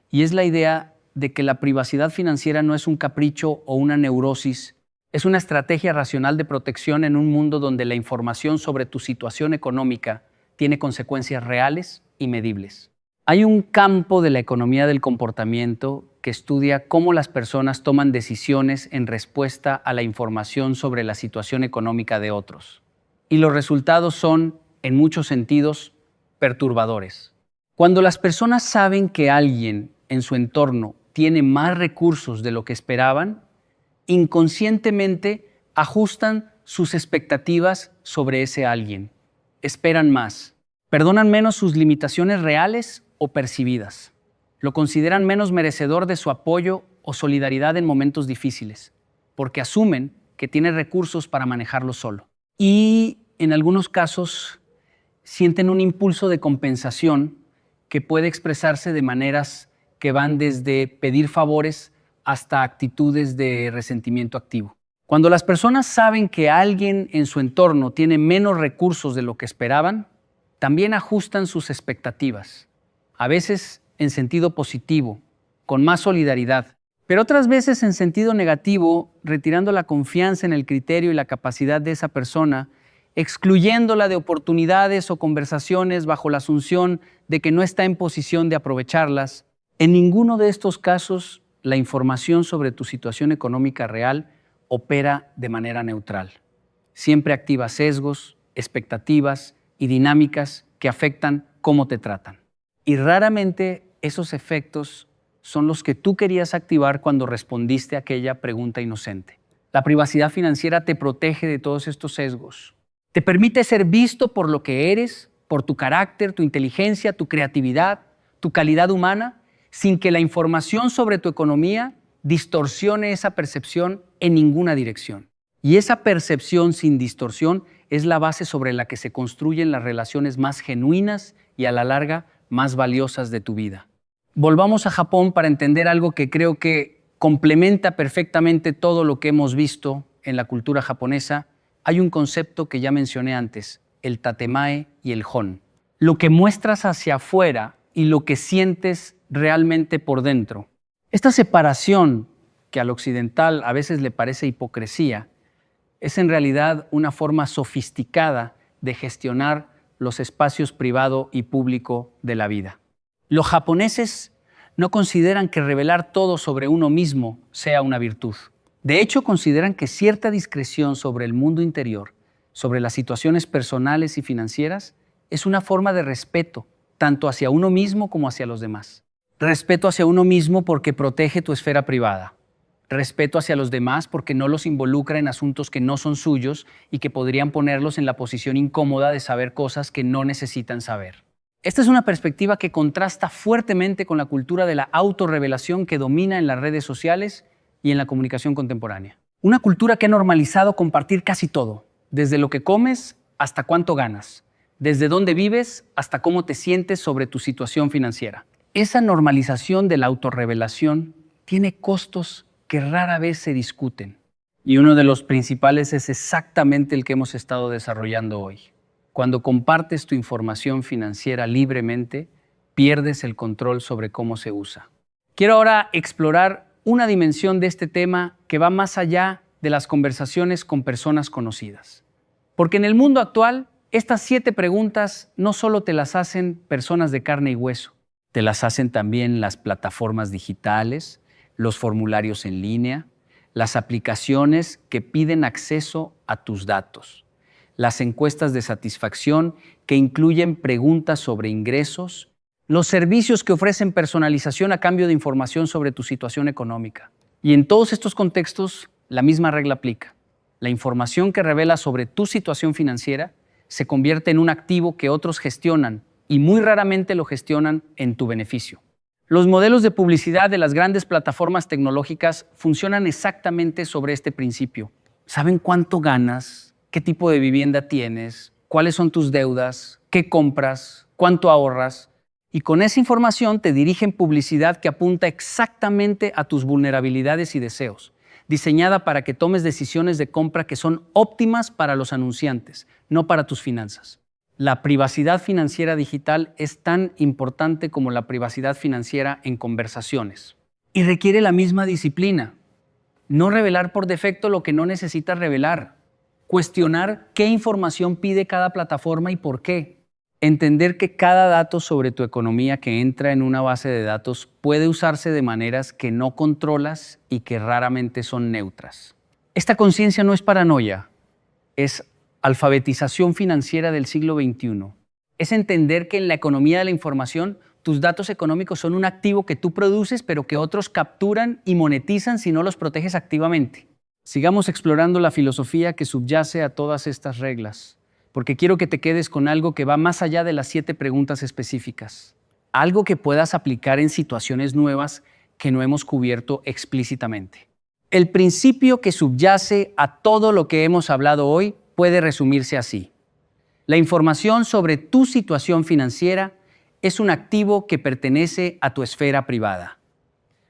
Y es la idea de que la privacidad financiera no es un capricho o una neurosis, es una estrategia racional de protección en un mundo donde la información sobre tu situación económica tiene consecuencias reales y medibles. Hay un campo de la economía del comportamiento que estudia cómo las personas toman decisiones en respuesta a la información sobre la situación económica de otros. Y los resultados son, en muchos sentidos, perturbadores. Cuando las personas saben que alguien en su entorno tiene más recursos de lo que esperaban, inconscientemente ajustan sus expectativas sobre ese alguien. Esperan más. Perdonan menos sus limitaciones reales o percibidas. Lo consideran menos merecedor de su apoyo o solidaridad en momentos difíciles, porque asumen que tiene recursos para manejarlo solo. Y en algunos casos sienten un impulso de compensación que puede expresarse de maneras que van desde pedir favores hasta actitudes de resentimiento activo. Cuando las personas saben que alguien en su entorno tiene menos recursos de lo que esperaban, también ajustan sus expectativas, a veces en sentido positivo, con más solidaridad, pero otras veces en sentido negativo, retirando la confianza en el criterio y la capacidad de esa persona, excluyéndola de oportunidades o conversaciones bajo la asunción de que no está en posición de aprovecharlas. En ninguno de estos casos, la información sobre tu situación económica real opera de manera neutral. Siempre activa sesgos, expectativas y dinámicas que afectan cómo te tratan. Y raramente esos efectos son los que tú querías activar cuando respondiste a aquella pregunta inocente. La privacidad financiera te protege de todos estos sesgos. Te permite ser visto por lo que eres, por tu carácter, tu inteligencia, tu creatividad, tu calidad humana, sin que la información sobre tu economía distorsione esa percepción en ninguna dirección. Y esa percepción sin distorsión es la base sobre la que se construyen las relaciones más genuinas y a la larga más valiosas de tu vida. Volvamos a Japón para entender algo que creo que complementa perfectamente todo lo que hemos visto en la cultura japonesa. Hay un concepto que ya mencioné antes, el tatemae y el hon. Lo que muestras hacia afuera y lo que sientes realmente por dentro. Esta separación, que al occidental a veces le parece hipocresía, es en realidad una forma sofisticada de gestionar los espacios privado y público de la vida. Los japoneses no consideran que revelar todo sobre uno mismo sea una virtud. De hecho, consideran que cierta discreción sobre el mundo interior, sobre las situaciones personales y financieras, es una forma de respeto, tanto hacia uno mismo como hacia los demás. Respeto hacia uno mismo porque protege tu esfera privada. Respeto hacia los demás porque no los involucra en asuntos que no son suyos y que podrían ponerlos en la posición incómoda de saber cosas que no necesitan saber. Esta es una perspectiva que contrasta fuertemente con la cultura de la autorrevelación que domina en las redes sociales y en la comunicación contemporánea. Una cultura que ha normalizado compartir casi todo, desde lo que comes hasta cuánto ganas, desde dónde vives hasta cómo te sientes sobre tu situación financiera. Esa normalización de la autorrevelación tiene costos que rara vez se discuten. Y uno de los principales es exactamente el que hemos estado desarrollando hoy. Cuando compartes tu información financiera libremente, pierdes el control sobre cómo se usa. Quiero ahora explorar una dimensión de este tema que va más allá de las conversaciones con personas conocidas. Porque en el mundo actual Estas 7 preguntas no solo te las hacen personas de carne y hueso, te las hacen también las plataformas digitales, los formularios en línea, las aplicaciones que piden acceso a tus datos, las encuestas de satisfacción que incluyen preguntas sobre ingresos, los servicios que ofrecen personalización a cambio de información sobre tu situación económica. Y en todos estos contextos, la misma regla aplica. La información que revela sobre tu situación financiera se convierte en un activo que otros gestionan y muy raramente lo gestionan en tu beneficio. Los modelos de publicidad de las grandes plataformas tecnológicas funcionan exactamente sobre este principio. Saben cuánto ganas, qué tipo de vivienda tienes, cuáles son tus deudas, qué compras, cuánto ahorras, y con esa información te dirigen publicidad que apunta exactamente a tus vulnerabilidades y deseos, diseñada para que tomes decisiones de compra que son óptimas para los anunciantes, no para tus finanzas. La privacidad financiera digital es tan importante como la privacidad financiera en conversaciones y requiere la misma disciplina. No revelar por defecto lo que no necesitas revelar. Cuestionar qué información pide cada plataforma y por qué. Entender que cada dato sobre tu economía que entra en una base de datos puede usarse de maneras que no controlas y que raramente son neutras. Esta conciencia no es paranoia, es alfabetización financiera del siglo XXI. Es entender que en la economía de la información, tus datos económicos son un activo que tú produces, pero que otros capturan y monetizan si no los proteges activamente. Sigamos explorando la filosofía que subyace a todas estas reglas, porque quiero que te quedes con algo que va más allá de las 7 preguntas específicas. Algo que puedas aplicar en situaciones nuevas que no hemos cubierto explícitamente. El principio que subyace a todo lo que hemos hablado hoy puede resumirse así. La información sobre tu situación financiera es un activo que pertenece a tu esfera privada.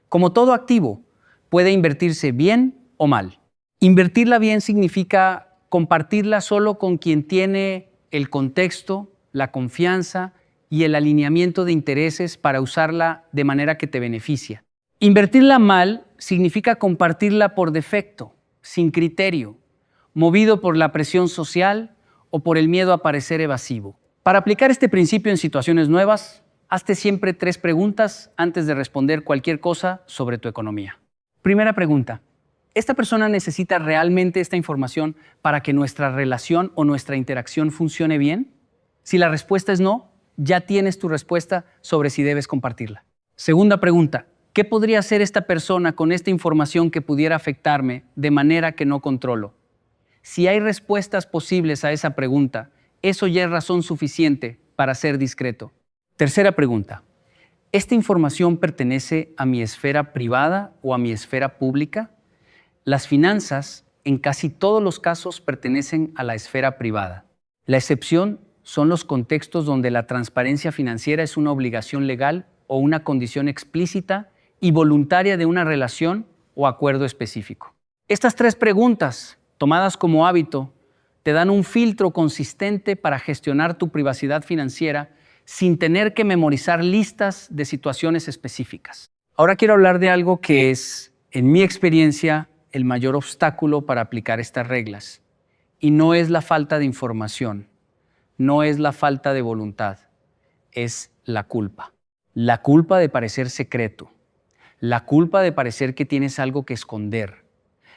Como todo activo, puede invertirse bien o mal. Invertirla bien significa compartirla solo con quien tiene el contexto, la confianza y el alineamiento de intereses para usarla de manera que te beneficia. Invertirla mal significa compartirla por defecto, sin criterio, movido por la presión social o por el miedo a parecer evasivo. Para aplicar este principio en situaciones nuevas, hazte siempre 3 preguntas antes de responder cualquier cosa sobre tu economía. Primera pregunta: ¿esta persona necesita realmente esta información para que nuestra relación o nuestra interacción funcione bien? Si la respuesta es no, ya tienes tu respuesta sobre si debes compartirla. Segunda pregunta: ¿qué podría hacer esta persona con esta información que pudiera afectarme de manera que no controlo? Si hay respuestas posibles a esa pregunta, eso ya es razón suficiente para ser discreto. Tercera pregunta: ¿esta información pertenece a mi esfera privada o a mi esfera pública? Las finanzas, en casi todos los casos, pertenecen a la esfera privada. La excepción son los contextos donde la transparencia financiera es una obligación legal o una condición explícita y voluntaria de una relación o acuerdo específico. Estas 3 preguntas, tomadas como hábito, te dan un filtro consistente para gestionar tu privacidad financiera sin tener que memorizar listas de situaciones específicas. Ahora quiero hablar de algo que es, en mi experiencia, el mayor obstáculo para aplicar estas reglas. Y no es la falta de información, no es la falta de voluntad, es la culpa. La culpa de parecer secreto, la culpa de parecer que tienes algo que esconder,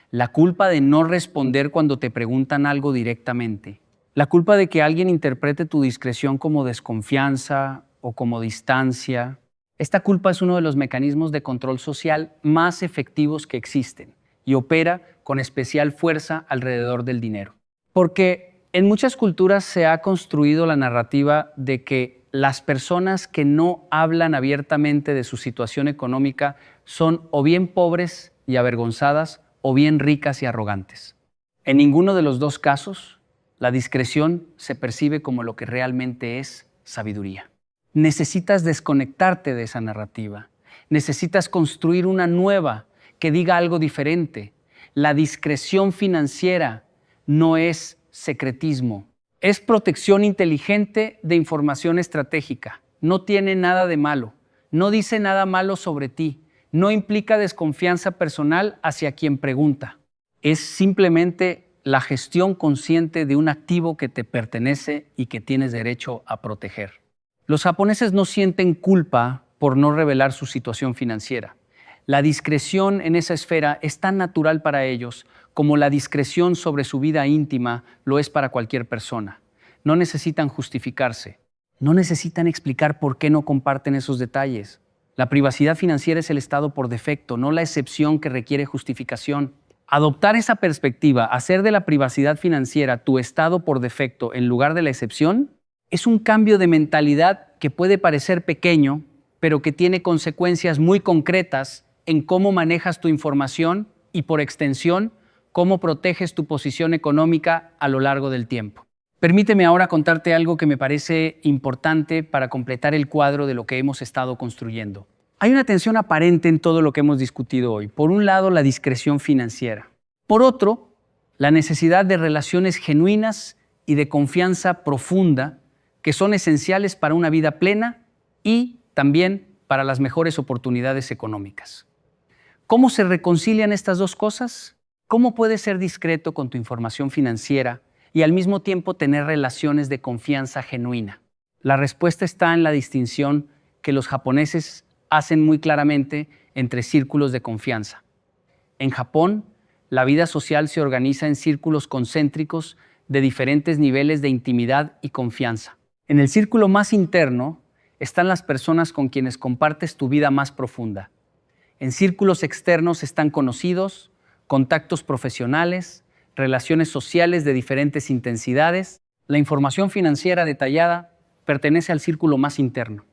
la culpa de no responder cuando te preguntan algo directamente, la culpa de que alguien interprete tu discreción como desconfianza o como distancia. Esta culpa es uno de los mecanismos de control social más efectivos que existen y opera con especial fuerza alrededor del dinero. Porque en muchas culturas se ha construido la narrativa de que las personas que no hablan abiertamente de su situación económica son o bien pobres y avergonzadas o bien ricas y arrogantes. En ninguno de los 2 casos, la discreción se percibe como lo que realmente es sabiduría. Necesitas desconectarte de esa narrativa. Necesitas construir una nueva que diga algo diferente. La discreción financiera no es secretismo. Es protección inteligente de información estratégica. No tiene nada de malo. No dice nada malo sobre ti. No implica desconfianza personal hacia quien pregunta. Es simplemente la gestión consciente de un activo que te pertenece y que tienes derecho a proteger. Los japoneses no sienten culpa por no revelar su situación financiera. La discreción en esa esfera es tan natural para ellos como la discreción sobre su vida íntima lo es para cualquier persona. No necesitan justificarse, no necesitan explicar por qué no comparten esos detalles. La privacidad financiera es el estado por defecto, no la excepción que requiere justificación. Adoptar esa perspectiva, hacer de la privacidad financiera tu estado por defecto en lugar de la excepción, es un cambio de mentalidad que puede parecer pequeño, pero que tiene consecuencias muy concretas en cómo manejas tu información y, por extensión, cómo proteges tu posición económica a lo largo del tiempo. Permíteme ahora contarte algo que me parece importante para completar el cuadro de lo que hemos estado construyendo. Hay una tensión aparente en todo lo que hemos discutido hoy. Por un lado, la discreción financiera. Por otro, la necesidad de relaciones genuinas y de confianza profunda que son esenciales para una vida plena y también para las mejores oportunidades económicas. ¿Cómo se reconcilian estas dos cosas? ¿Cómo puedes ser discreto con tu información financiera y al mismo tiempo tener relaciones de confianza genuina? La respuesta está en la distinción que los japoneses hacen muy claramente entre círculos de confianza. En Japón, la vida social se organiza en círculos concéntricos de diferentes niveles de intimidad y confianza. En el círculo más interno están las personas con quienes compartes tu vida más profunda. En círculos externos están conocidos, contactos profesionales, relaciones sociales de diferentes intensidades. La información financiera detallada pertenece al círculo más interno.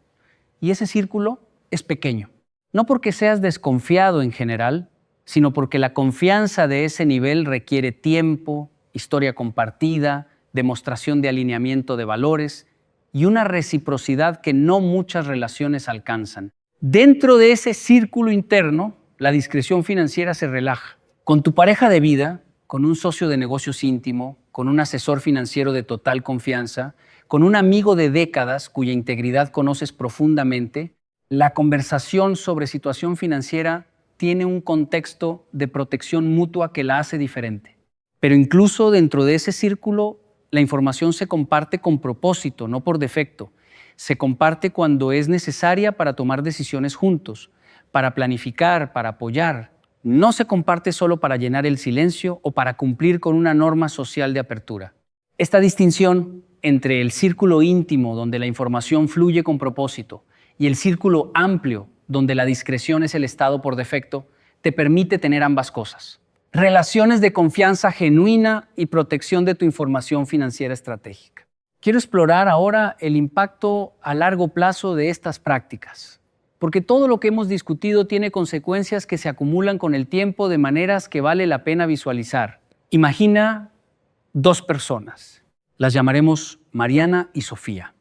Y ese círculo es pequeño. No porque seas desconfiado en general, sino porque la confianza de ese nivel requiere tiempo, historia compartida, demostración de alineamiento de valores y una reciprocidad que no muchas relaciones alcanzan. Dentro de ese círculo interno, la discreción financiera se relaja. Con tu pareja de vida, con un socio de negocios íntimo, con un asesor financiero de total confianza, con un amigo de décadas cuya integridad conoces profundamente, la conversación sobre situación financiera tiene un contexto de protección mutua que la hace diferente. Pero incluso dentro de ese círculo, la información se comparte con propósito, no por defecto. Se comparte cuando es necesaria para tomar decisiones juntos, para planificar, para apoyar. No se comparte solo para llenar el silencio o para cumplir con una norma social de apertura. Esta distinción entre el círculo íntimo, donde la información fluye con propósito, y el círculo amplio, donde la discreción es el estado por defecto, te permite tener ambas cosas. Relaciones de confianza genuina y protección de tu información financiera estratégica. Quiero explorar ahora el impacto a largo plazo de estas prácticas, porque todo lo que hemos discutido tiene consecuencias que se acumulan con el tiempo de maneras que vale la pena visualizar. Imagina dos personas. Las llamaremos Mariana y Sofía.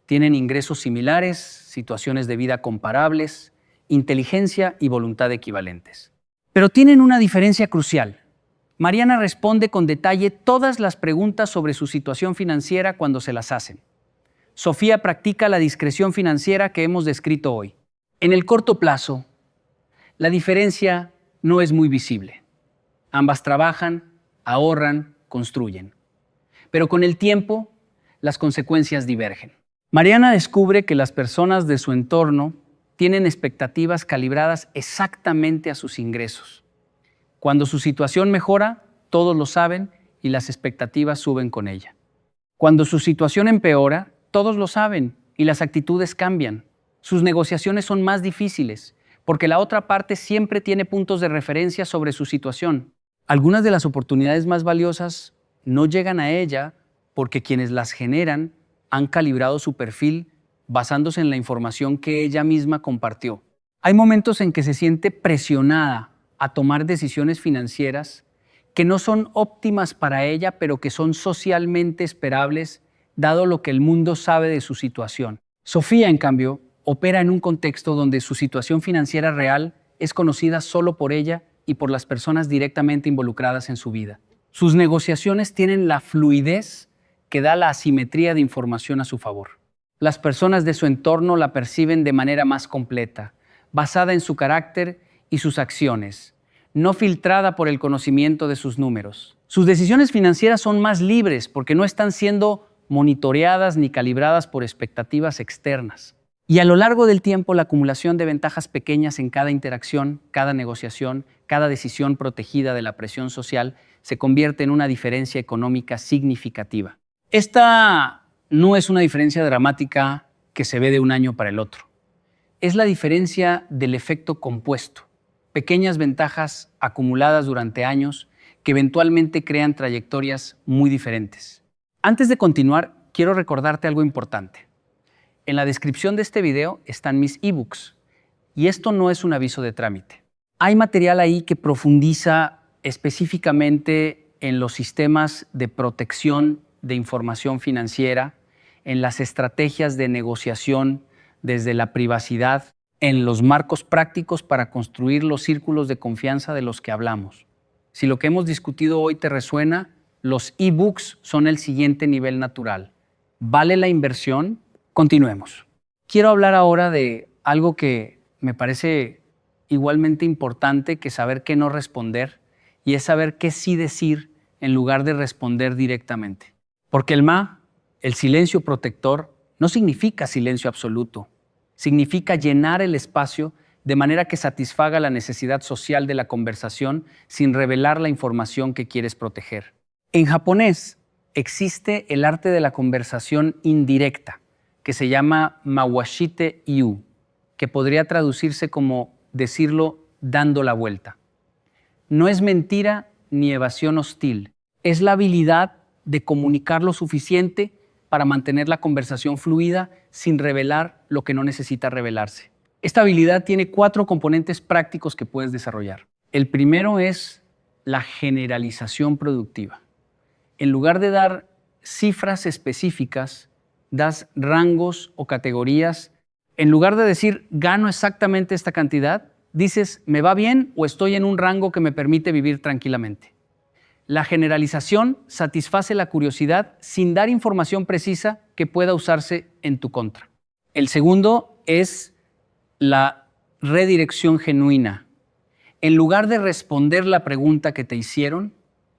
Tienen ingresos similares, situaciones de vida comparables, inteligencia y voluntad equivalentes. Pero tienen una diferencia crucial. Mariana responde con detalle todas las preguntas sobre su situación financiera cuando se las hacen. Sofía practica la discreción financiera que hemos descrito hoy. En el corto plazo, la diferencia no es muy visible. Ambas trabajan, ahorran, construyen. Pero con el tiempo, las consecuencias divergen. Mariana descubre que las personas de su entorno tienen expectativas calibradas exactamente a sus ingresos. Cuando su situación mejora, todos lo saben y las expectativas suben con ella. Cuando su situación empeora, todos lo saben y las actitudes cambian. Sus negociaciones son más difíciles porque la otra parte siempre tiene puntos de referencia sobre su situación. Algunas de las oportunidades más valiosas no llegan a ella porque quienes las generan han calibrado su perfil basándose en la información que ella misma compartió. Hay momentos en que se siente presionada a tomar decisiones financieras que no son óptimas para ella, pero que son socialmente esperables, dado lo que el mundo sabe de su situación. Sofía, en cambio, opera en un contexto donde su situación financiera real es conocida solo por ella y por las personas directamente involucradas en su vida. Sus negociaciones tienen la fluidez que da la asimetría de información a su favor. Las personas de su entorno la perciben de manera más completa, basada en su carácter y sus acciones, no filtrada por el conocimiento de sus números. Sus decisiones financieras son más libres porque no están siendo monitoreadas ni calibradas por expectativas externas. Y a lo largo del tiempo, la acumulación de ventajas pequeñas en cada interacción, cada negociación, cada decisión protegida de la presión social se convierte en una diferencia económica significativa. Esta no es una diferencia dramática que se ve de un año para el otro. Es la diferencia del efecto compuesto, pequeñas ventajas acumuladas durante años que eventualmente crean trayectorias muy diferentes. Antes de continuar, quiero recordarte algo importante. En la descripción de este video están mis ebooks, y esto no es un aviso de trámite. Hay material ahí que profundiza específicamente en los sistemas de protección de información financiera, en las estrategias de negociación desde la privacidad, en los marcos prácticos para construir los círculos de confianza de los que hablamos. Si lo que hemos discutido hoy te resuena, los ebooks son el siguiente nivel natural. ¿Vale la inversión? Continuemos. Quiero hablar ahora de algo que me parece igualmente importante que saber qué no responder, y es saber qué sí decir en lugar de responder directamente. Porque el silencio protector, no significa silencio absoluto. Significa llenar el espacio de manera que satisfaga la necesidad social de la conversación sin revelar la información que quieres proteger. En japonés existe el arte de la conversación indirecta, que se llama mawashite iu, que podría traducirse como decirlo dando la vuelta. No es mentira ni evasión hostil, es la habilidad de comunicar lo suficiente para mantener la conversación fluida sin revelar lo que no necesita revelarse. Esta habilidad tiene 4 componentes prácticos que puedes desarrollar. El primero es la generalización productiva. En lugar de dar cifras específicas, das rangos o categorías. En lugar de decir, gano exactamente esta cantidad, dices, me va bien o estoy en un rango que me permite vivir tranquilamente. La generalización satisface la curiosidad sin dar información precisa que pueda usarse en tu contra. El segundo es la redirección genuina. En lugar de responder la pregunta que te hicieron,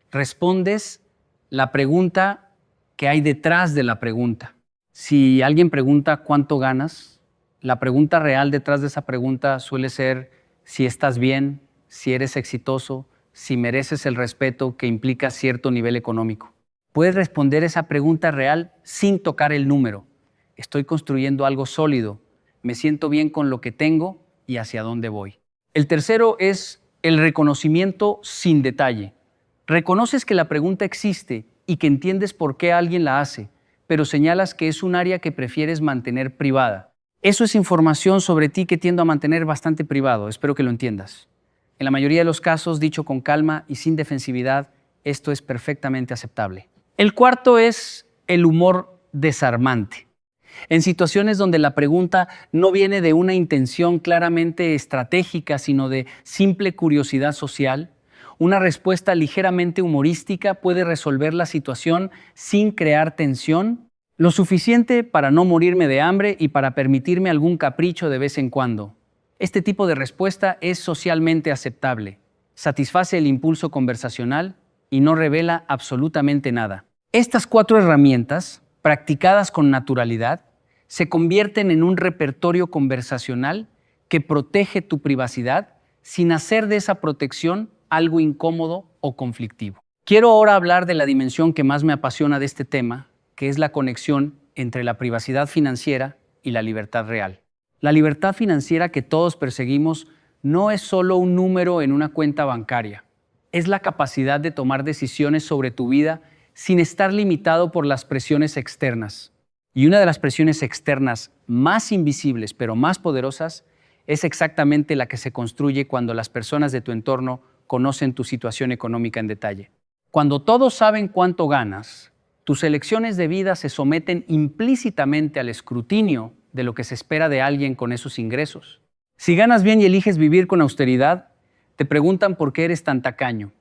respondes la pregunta que hay detrás de la pregunta. Si alguien pregunta ¿cuánto ganas?, la pregunta real detrás de esa pregunta suele ser si estás bien, si eres exitoso, si mereces el respeto que implica cierto nivel económico. Puedes responder esa pregunta real sin tocar el número. Estoy construyendo algo sólido, me siento bien con lo que tengo y hacia dónde voy. El tercero es el reconocimiento sin detalle. Reconoces que la pregunta existe y que entiendes por qué alguien la hace, pero señalas que es un área que prefieres mantener privada. Eso es información sobre ti que tiendo a mantener bastante privado, espero que lo entiendas. En la mayoría de los casos, dicho con calma y sin defensividad, esto es perfectamente aceptable. El cuarto es el humor desarmante. En situaciones donde la pregunta no viene de una intención claramente estratégica, sino de simple curiosidad social, una respuesta ligeramente humorística puede resolver la situación sin crear tensión, lo suficiente para no morirme de hambre y para permitirme algún capricho de vez en cuando. Este tipo de respuesta es socialmente aceptable, satisface el impulso conversacional y no revela absolutamente nada. Estas 4 herramientas, practicadas con naturalidad, se convierten en un repertorio conversacional que protege tu privacidad sin hacer de esa protección algo incómodo o conflictivo. Quiero ahora hablar de la dimensión que más me apasiona de este tema, que es la conexión entre la privacidad financiera y la libertad real. La libertad financiera que todos perseguimos no es solo un número en una cuenta bancaria. Es la capacidad de tomar decisiones sobre tu vida sin estar limitado por las presiones externas. Y una de las presiones externas más invisibles, pero más poderosas, es exactamente la que se construye cuando las personas de tu entorno conocen tu situación económica en detalle. Cuando todos saben cuánto ganas, tus elecciones de vida se someten implícitamente al escrutinio de lo que se espera de alguien con esos ingresos. Si ganas bien y eliges vivir con austeridad, te preguntan por qué eres tan tacaño.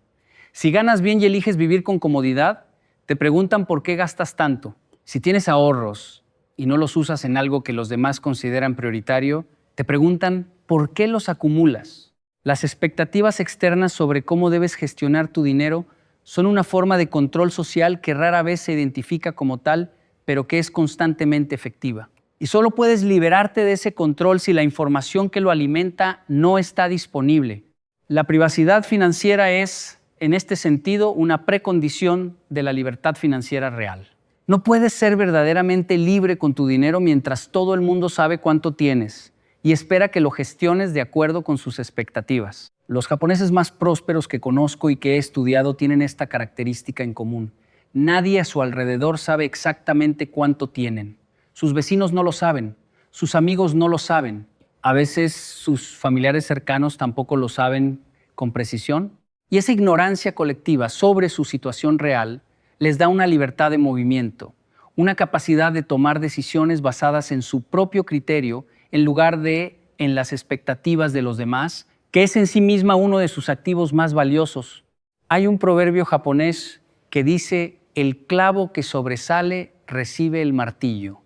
Si ganas bien y eliges vivir con comodidad, te preguntan por qué gastas tanto. Si tienes ahorros y no los usas en algo que los demás consideran prioritario, te preguntan por qué los acumulas. Las expectativas externas sobre cómo debes gestionar tu dinero son una forma de control social que rara vez se identifica como tal, pero que es constantemente efectiva. Y solo puedes liberarte de ese control si la información que lo alimenta no está disponible. La privacidad financiera es, en este sentido, una precondición de la libertad financiera real. No puedes ser verdaderamente libre con tu dinero mientras todo el mundo sabe cuánto tienes y espera que lo gestiones de acuerdo con sus expectativas. Los japoneses más prósperos que conozco y que he estudiado tienen esta característica en común. Nadie a su alrededor sabe exactamente cuánto tienen. Sus vecinos no lo saben, sus amigos no lo saben. A veces sus familiares cercanos tampoco lo saben con precisión. Y esa ignorancia colectiva sobre su situación real les da una libertad de movimiento, una capacidad de tomar decisiones basadas en su propio criterio en lugar de en las expectativas de los demás, que es en sí misma uno de sus activos más valiosos. Hay un proverbio japonés que dice: el clavo que sobresale recibe el martillo.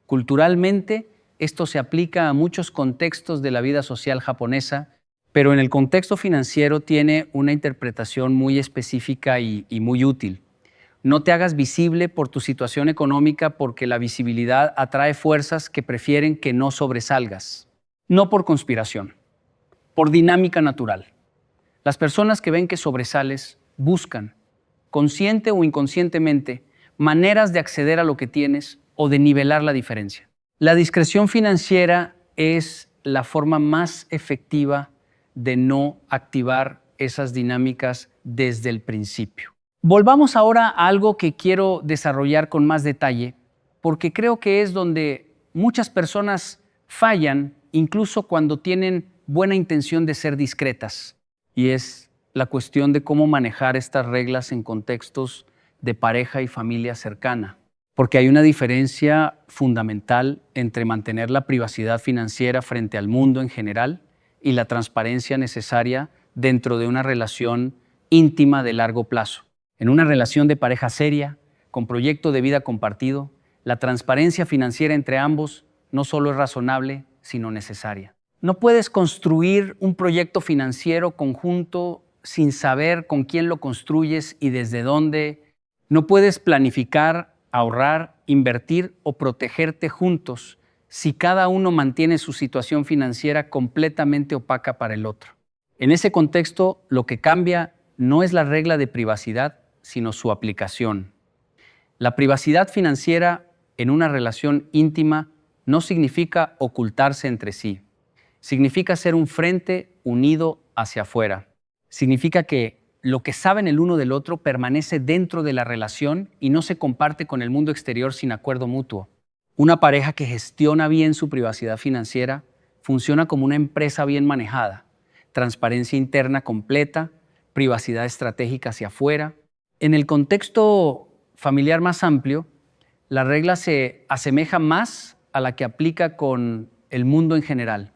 Culturalmente, esto se aplica a muchos contextos de la vida social japonesa, pero en el contexto financiero tiene una interpretación muy específica y muy útil. No te hagas visible por tu situación económica porque la visibilidad atrae fuerzas que prefieren que no sobresalgas. No por conspiración, por dinámica natural. Las personas que ven que sobresales buscan, consciente o inconscientemente, maneras de acceder a lo que tienes o de nivelar la diferencia. La discreción financiera es la forma más efectiva de no activar esas dinámicas desde el principio. Volvamos ahora a algo que quiero desarrollar con más detalle, porque creo que es donde muchas personas fallan, incluso cuando tienen buena intención de ser discretas, y es la cuestión de cómo manejar estas reglas en contextos de pareja y familia cercana. Porque hay una diferencia fundamental entre mantener la privacidad financiera frente al mundo en general y la transparencia necesaria dentro de una relación íntima de largo plazo. En una relación de pareja seria, con proyecto de vida compartido, la transparencia financiera entre ambos no solo es razonable, sino necesaria. No puedes construir un proyecto financiero conjunto sin saber con quién lo construyes y desde dónde. No puedes planificar, ahorrar, invertir o protegerte juntos si cada uno mantiene su situación financiera completamente opaca para el otro. En ese contexto, lo que cambia no es la regla de privacidad, sino su aplicación. La privacidad financiera en una relación íntima no significa ocultarse entre sí. Significa ser un frente unido hacia afuera. Significa que lo que saben el uno del otro permanece dentro de la relación y no se comparte con el mundo exterior sin acuerdo mutuo. Una pareja que gestiona bien su privacidad financiera funciona como una empresa bien manejada. Transparencia interna completa, privacidad estratégica hacia afuera. En el contexto familiar más amplio, la regla se asemeja más a la que aplica con el mundo en general.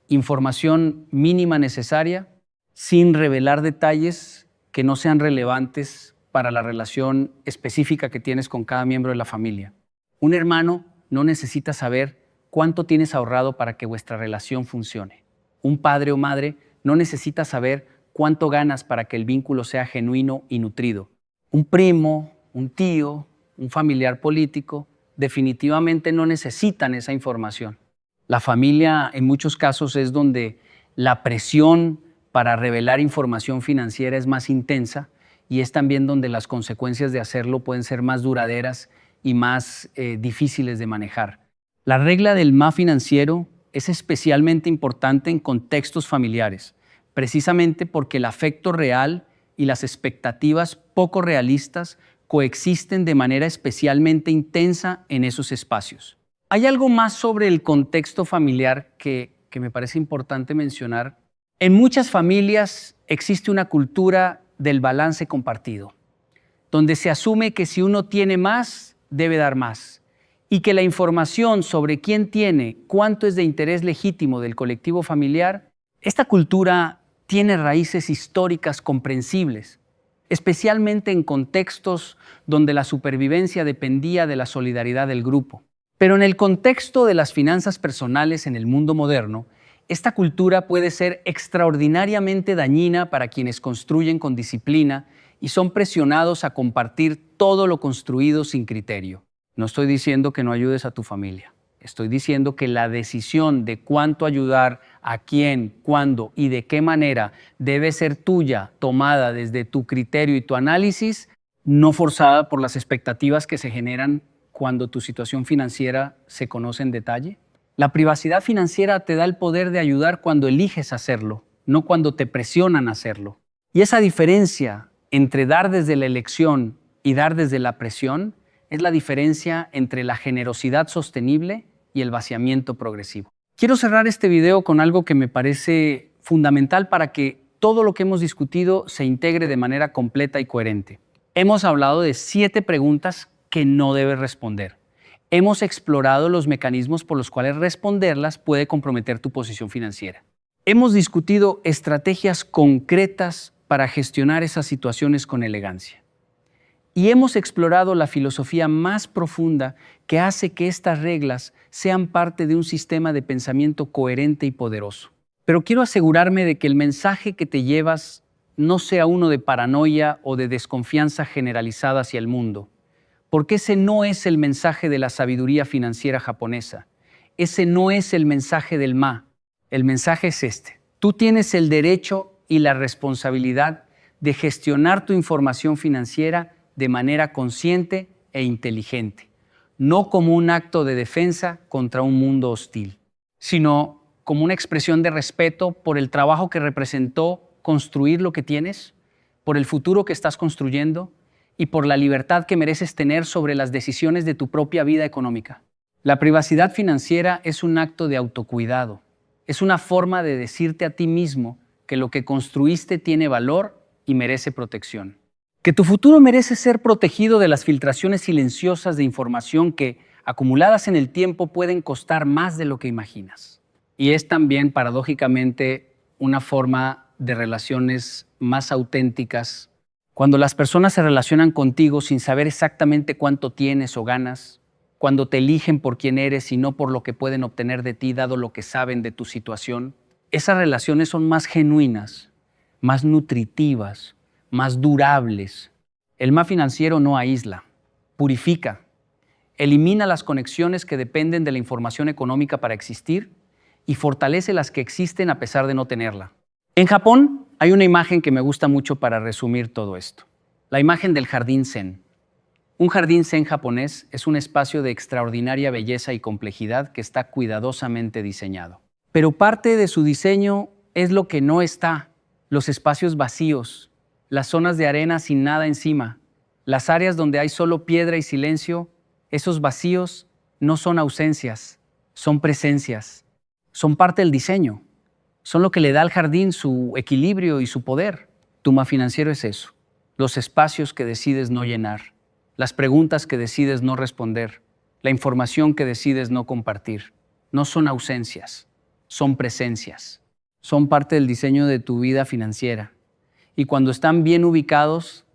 Información mínima necesaria, sin revelar detalles que no sean relevantes para la relación específica que tienes con cada miembro de la familia. Un hermano no necesita saber cuánto tienes ahorrado para que vuestra relación funcione. Un padre o madre no necesita saber cuánto ganas para que el vínculo sea genuino y nutrido. Un primo, un tío, un familiar político, definitivamente no necesitan esa información. La familia, en muchos casos, es donde la presión para revelar información financiera es más intensa y es también donde las consecuencias de hacerlo pueden ser más duraderas y más difíciles de manejar. La regla del MA financiero es especialmente importante en contextos familiares, precisamente porque el afecto real y las expectativas poco realistas coexisten de manera especialmente intensa en esos espacios. Hay algo más sobre el contexto familiar que me parece importante mencionar. En muchas familias existe una cultura del balance compartido, donde se asume que si uno tiene más, debe dar más, y que la información sobre quién tiene, cuánto es de interés legítimo del colectivo familiar, esta cultura tiene raíces históricas comprensibles, especialmente en contextos donde la supervivencia dependía de la solidaridad del grupo. Pero en el contexto de las finanzas personales en el mundo moderno, Esta cultura puede ser extraordinariamente dañina para quienes construyen con disciplina y son presionados a compartir todo lo construido sin criterio. No estoy diciendo que no ayudes a tu familia. Estoy diciendo que la decisión de cuánto ayudar, a quién, cuándo y de qué manera debe ser tuya, tomada desde tu criterio y tu análisis, no forzada por las expectativas que se generan cuando tu situación financiera se conoce en detalle. La privacidad financiera te da el poder de ayudar cuando eliges hacerlo, no cuando te presionan a hacerlo. Y esa diferencia entre dar desde la elección y dar desde la presión es la diferencia entre la generosidad sostenible y el vaciamiento progresivo. Quiero cerrar este video con algo que me parece fundamental para que todo lo que hemos discutido se integre de manera completa y coherente. Hemos hablado de 7 preguntas que no debes responder. Hemos explorado los mecanismos por los cuales responderlas puede comprometer tu posición financiera. Hemos discutido estrategias concretas para gestionar esas situaciones con elegancia. Y hemos explorado la filosofía más profunda que hace que estas reglas sean parte de un sistema de pensamiento coherente y poderoso. Pero quiero asegurarme de que el mensaje que te llevas no sea uno de paranoia o de desconfianza generalizada hacia el mundo, porque ese no es el mensaje de la sabiduría financiera japonesa. Ese no es el mensaje del Ma. El mensaje es este. Tú tienes el derecho y la responsabilidad de gestionar tu información financiera de manera consciente e inteligente, no como un acto de defensa contra un mundo hostil, sino como una expresión de respeto por el trabajo que representó construir lo que tienes, por el futuro que estás construyendo y por la libertad que mereces tener sobre las decisiones de tu propia vida económica. La privacidad financiera es un acto de autocuidado, es una forma de decirte a ti mismo que lo que construiste tiene valor y merece protección. Que tu futuro merece ser protegido de las filtraciones silenciosas de información que, acumuladas en el tiempo, pueden costar más de lo que imaginas. Y es también, paradójicamente, una forma de relaciones más auténticas. Cuando las personas se relacionan contigo sin saber exactamente cuánto tienes o ganas, cuando te eligen por quién eres y no por lo que pueden obtener de ti, dado lo que saben de tu situación, esas relaciones son más genuinas, más nutritivas, más durables. El Ma financiero no aísla, purifica, elimina las conexiones que dependen de la información económica para existir y fortalece las que existen a pesar de no tenerla. En Japón hay una imagen que me gusta mucho para resumir todo esto. La imagen del jardín zen. Un jardín zen japonés es un espacio de extraordinaria belleza y complejidad que está cuidadosamente diseñado. Pero parte de su diseño es lo que no está, los espacios vacíos, las zonas de arena sin nada encima, las áreas donde hay solo piedra y silencio. Esos vacíos no son ausencias, son presencias, son parte del diseño, son lo que le da al jardín su equilibrio y su poder. Tu Ma financiero es eso, los espacios que decides no llenar, las preguntas que decides no responder, la información que decides no compartir. No son ausencias, son presencias, son parte del diseño de tu vida financiera. Y cuando están bien ubicados,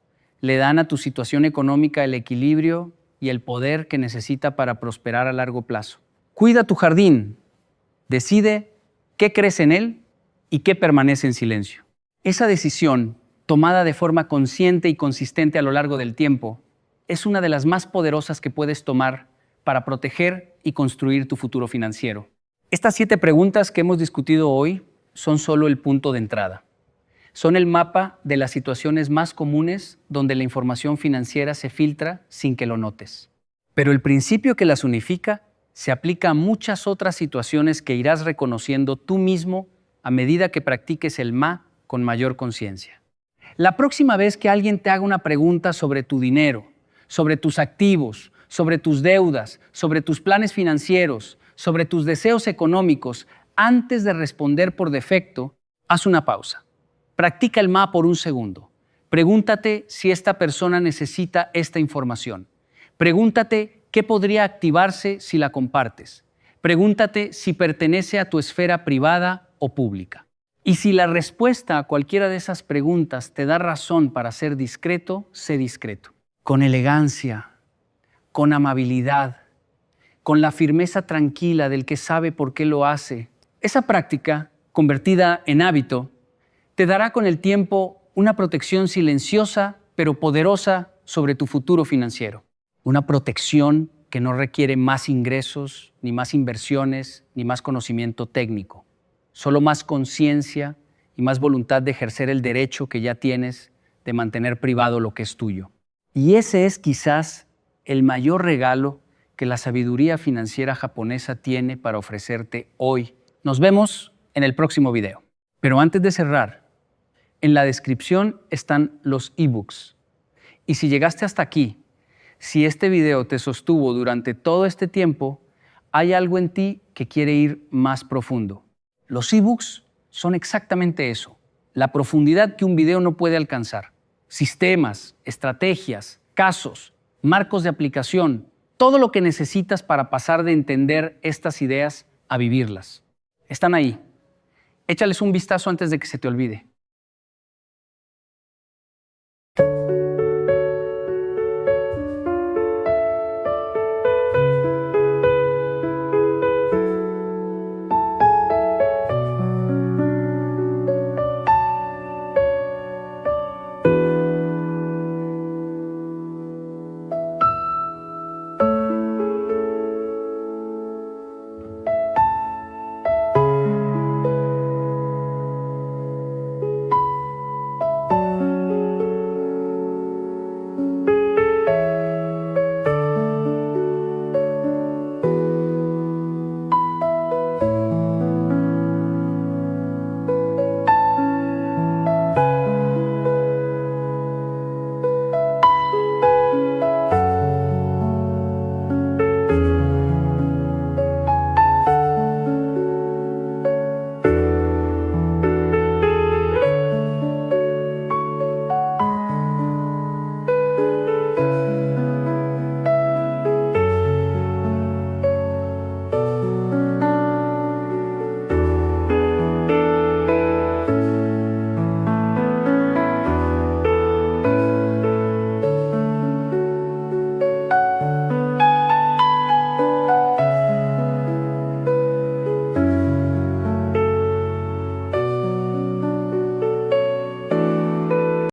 le dan a tu situación económica el equilibrio y el poder que necesita para prosperar a largo plazo. Cuida tu jardín, decide qué crece en él y qué permanece en silencio. Esa decisión, tomada de forma consciente y consistente a lo largo del tiempo, es una de las más poderosas que puedes tomar para proteger y construir tu futuro financiero. Estas 7 preguntas que hemos discutido hoy son solo el punto de entrada. Son el mapa de las situaciones más comunes donde la información financiera se filtra sin que lo notes. Pero el principio que las unifica se aplica a muchas otras situaciones que irás reconociendo tú mismo a medida que practiques el Ma con mayor conciencia. La próxima vez que alguien te haga una pregunta sobre tu dinero, sobre tus activos, sobre tus deudas, sobre tus planes financieros, sobre tus deseos económicos, antes de responder por defecto, haz una pausa. Practica el Ma por un segundo. Pregúntate si esta persona necesita esta información. Pregúntate qué podría activarse si la compartes. Pregúntate si pertenece a tu esfera privada o pública. Y si la respuesta a cualquiera de esas preguntas te da razón para ser discreto, sé discreto. Con elegancia, con amabilidad, con la firmeza tranquila del que sabe por qué lo hace, Esa práctica, convertida en hábito, te dará con el tiempo una protección silenciosa pero poderosa sobre tu futuro financiero. Una protección que no requiere más ingresos, ni más inversiones, ni más conocimiento técnico. Solo más conciencia y más voluntad de ejercer el derecho que ya tienes de mantener privado lo que es tuyo. Y ese es quizás el mayor regalo que la sabiduría financiera japonesa tiene para ofrecerte hoy. Nos vemos en el próximo video. Pero antes de cerrar, en la descripción están los ebooks. Y si llegaste hasta aquí, si este video te sostuvo durante todo este tiempo, hay algo en ti que quiere ir más profundo. Los ebooks son exactamente eso, la profundidad que un video no puede alcanzar. Sistemas, estrategias, casos, marcos de aplicación, todo lo que necesitas para pasar de entender estas ideas a vivirlas. Están ahí. Échales un vistazo antes de que se te olvide.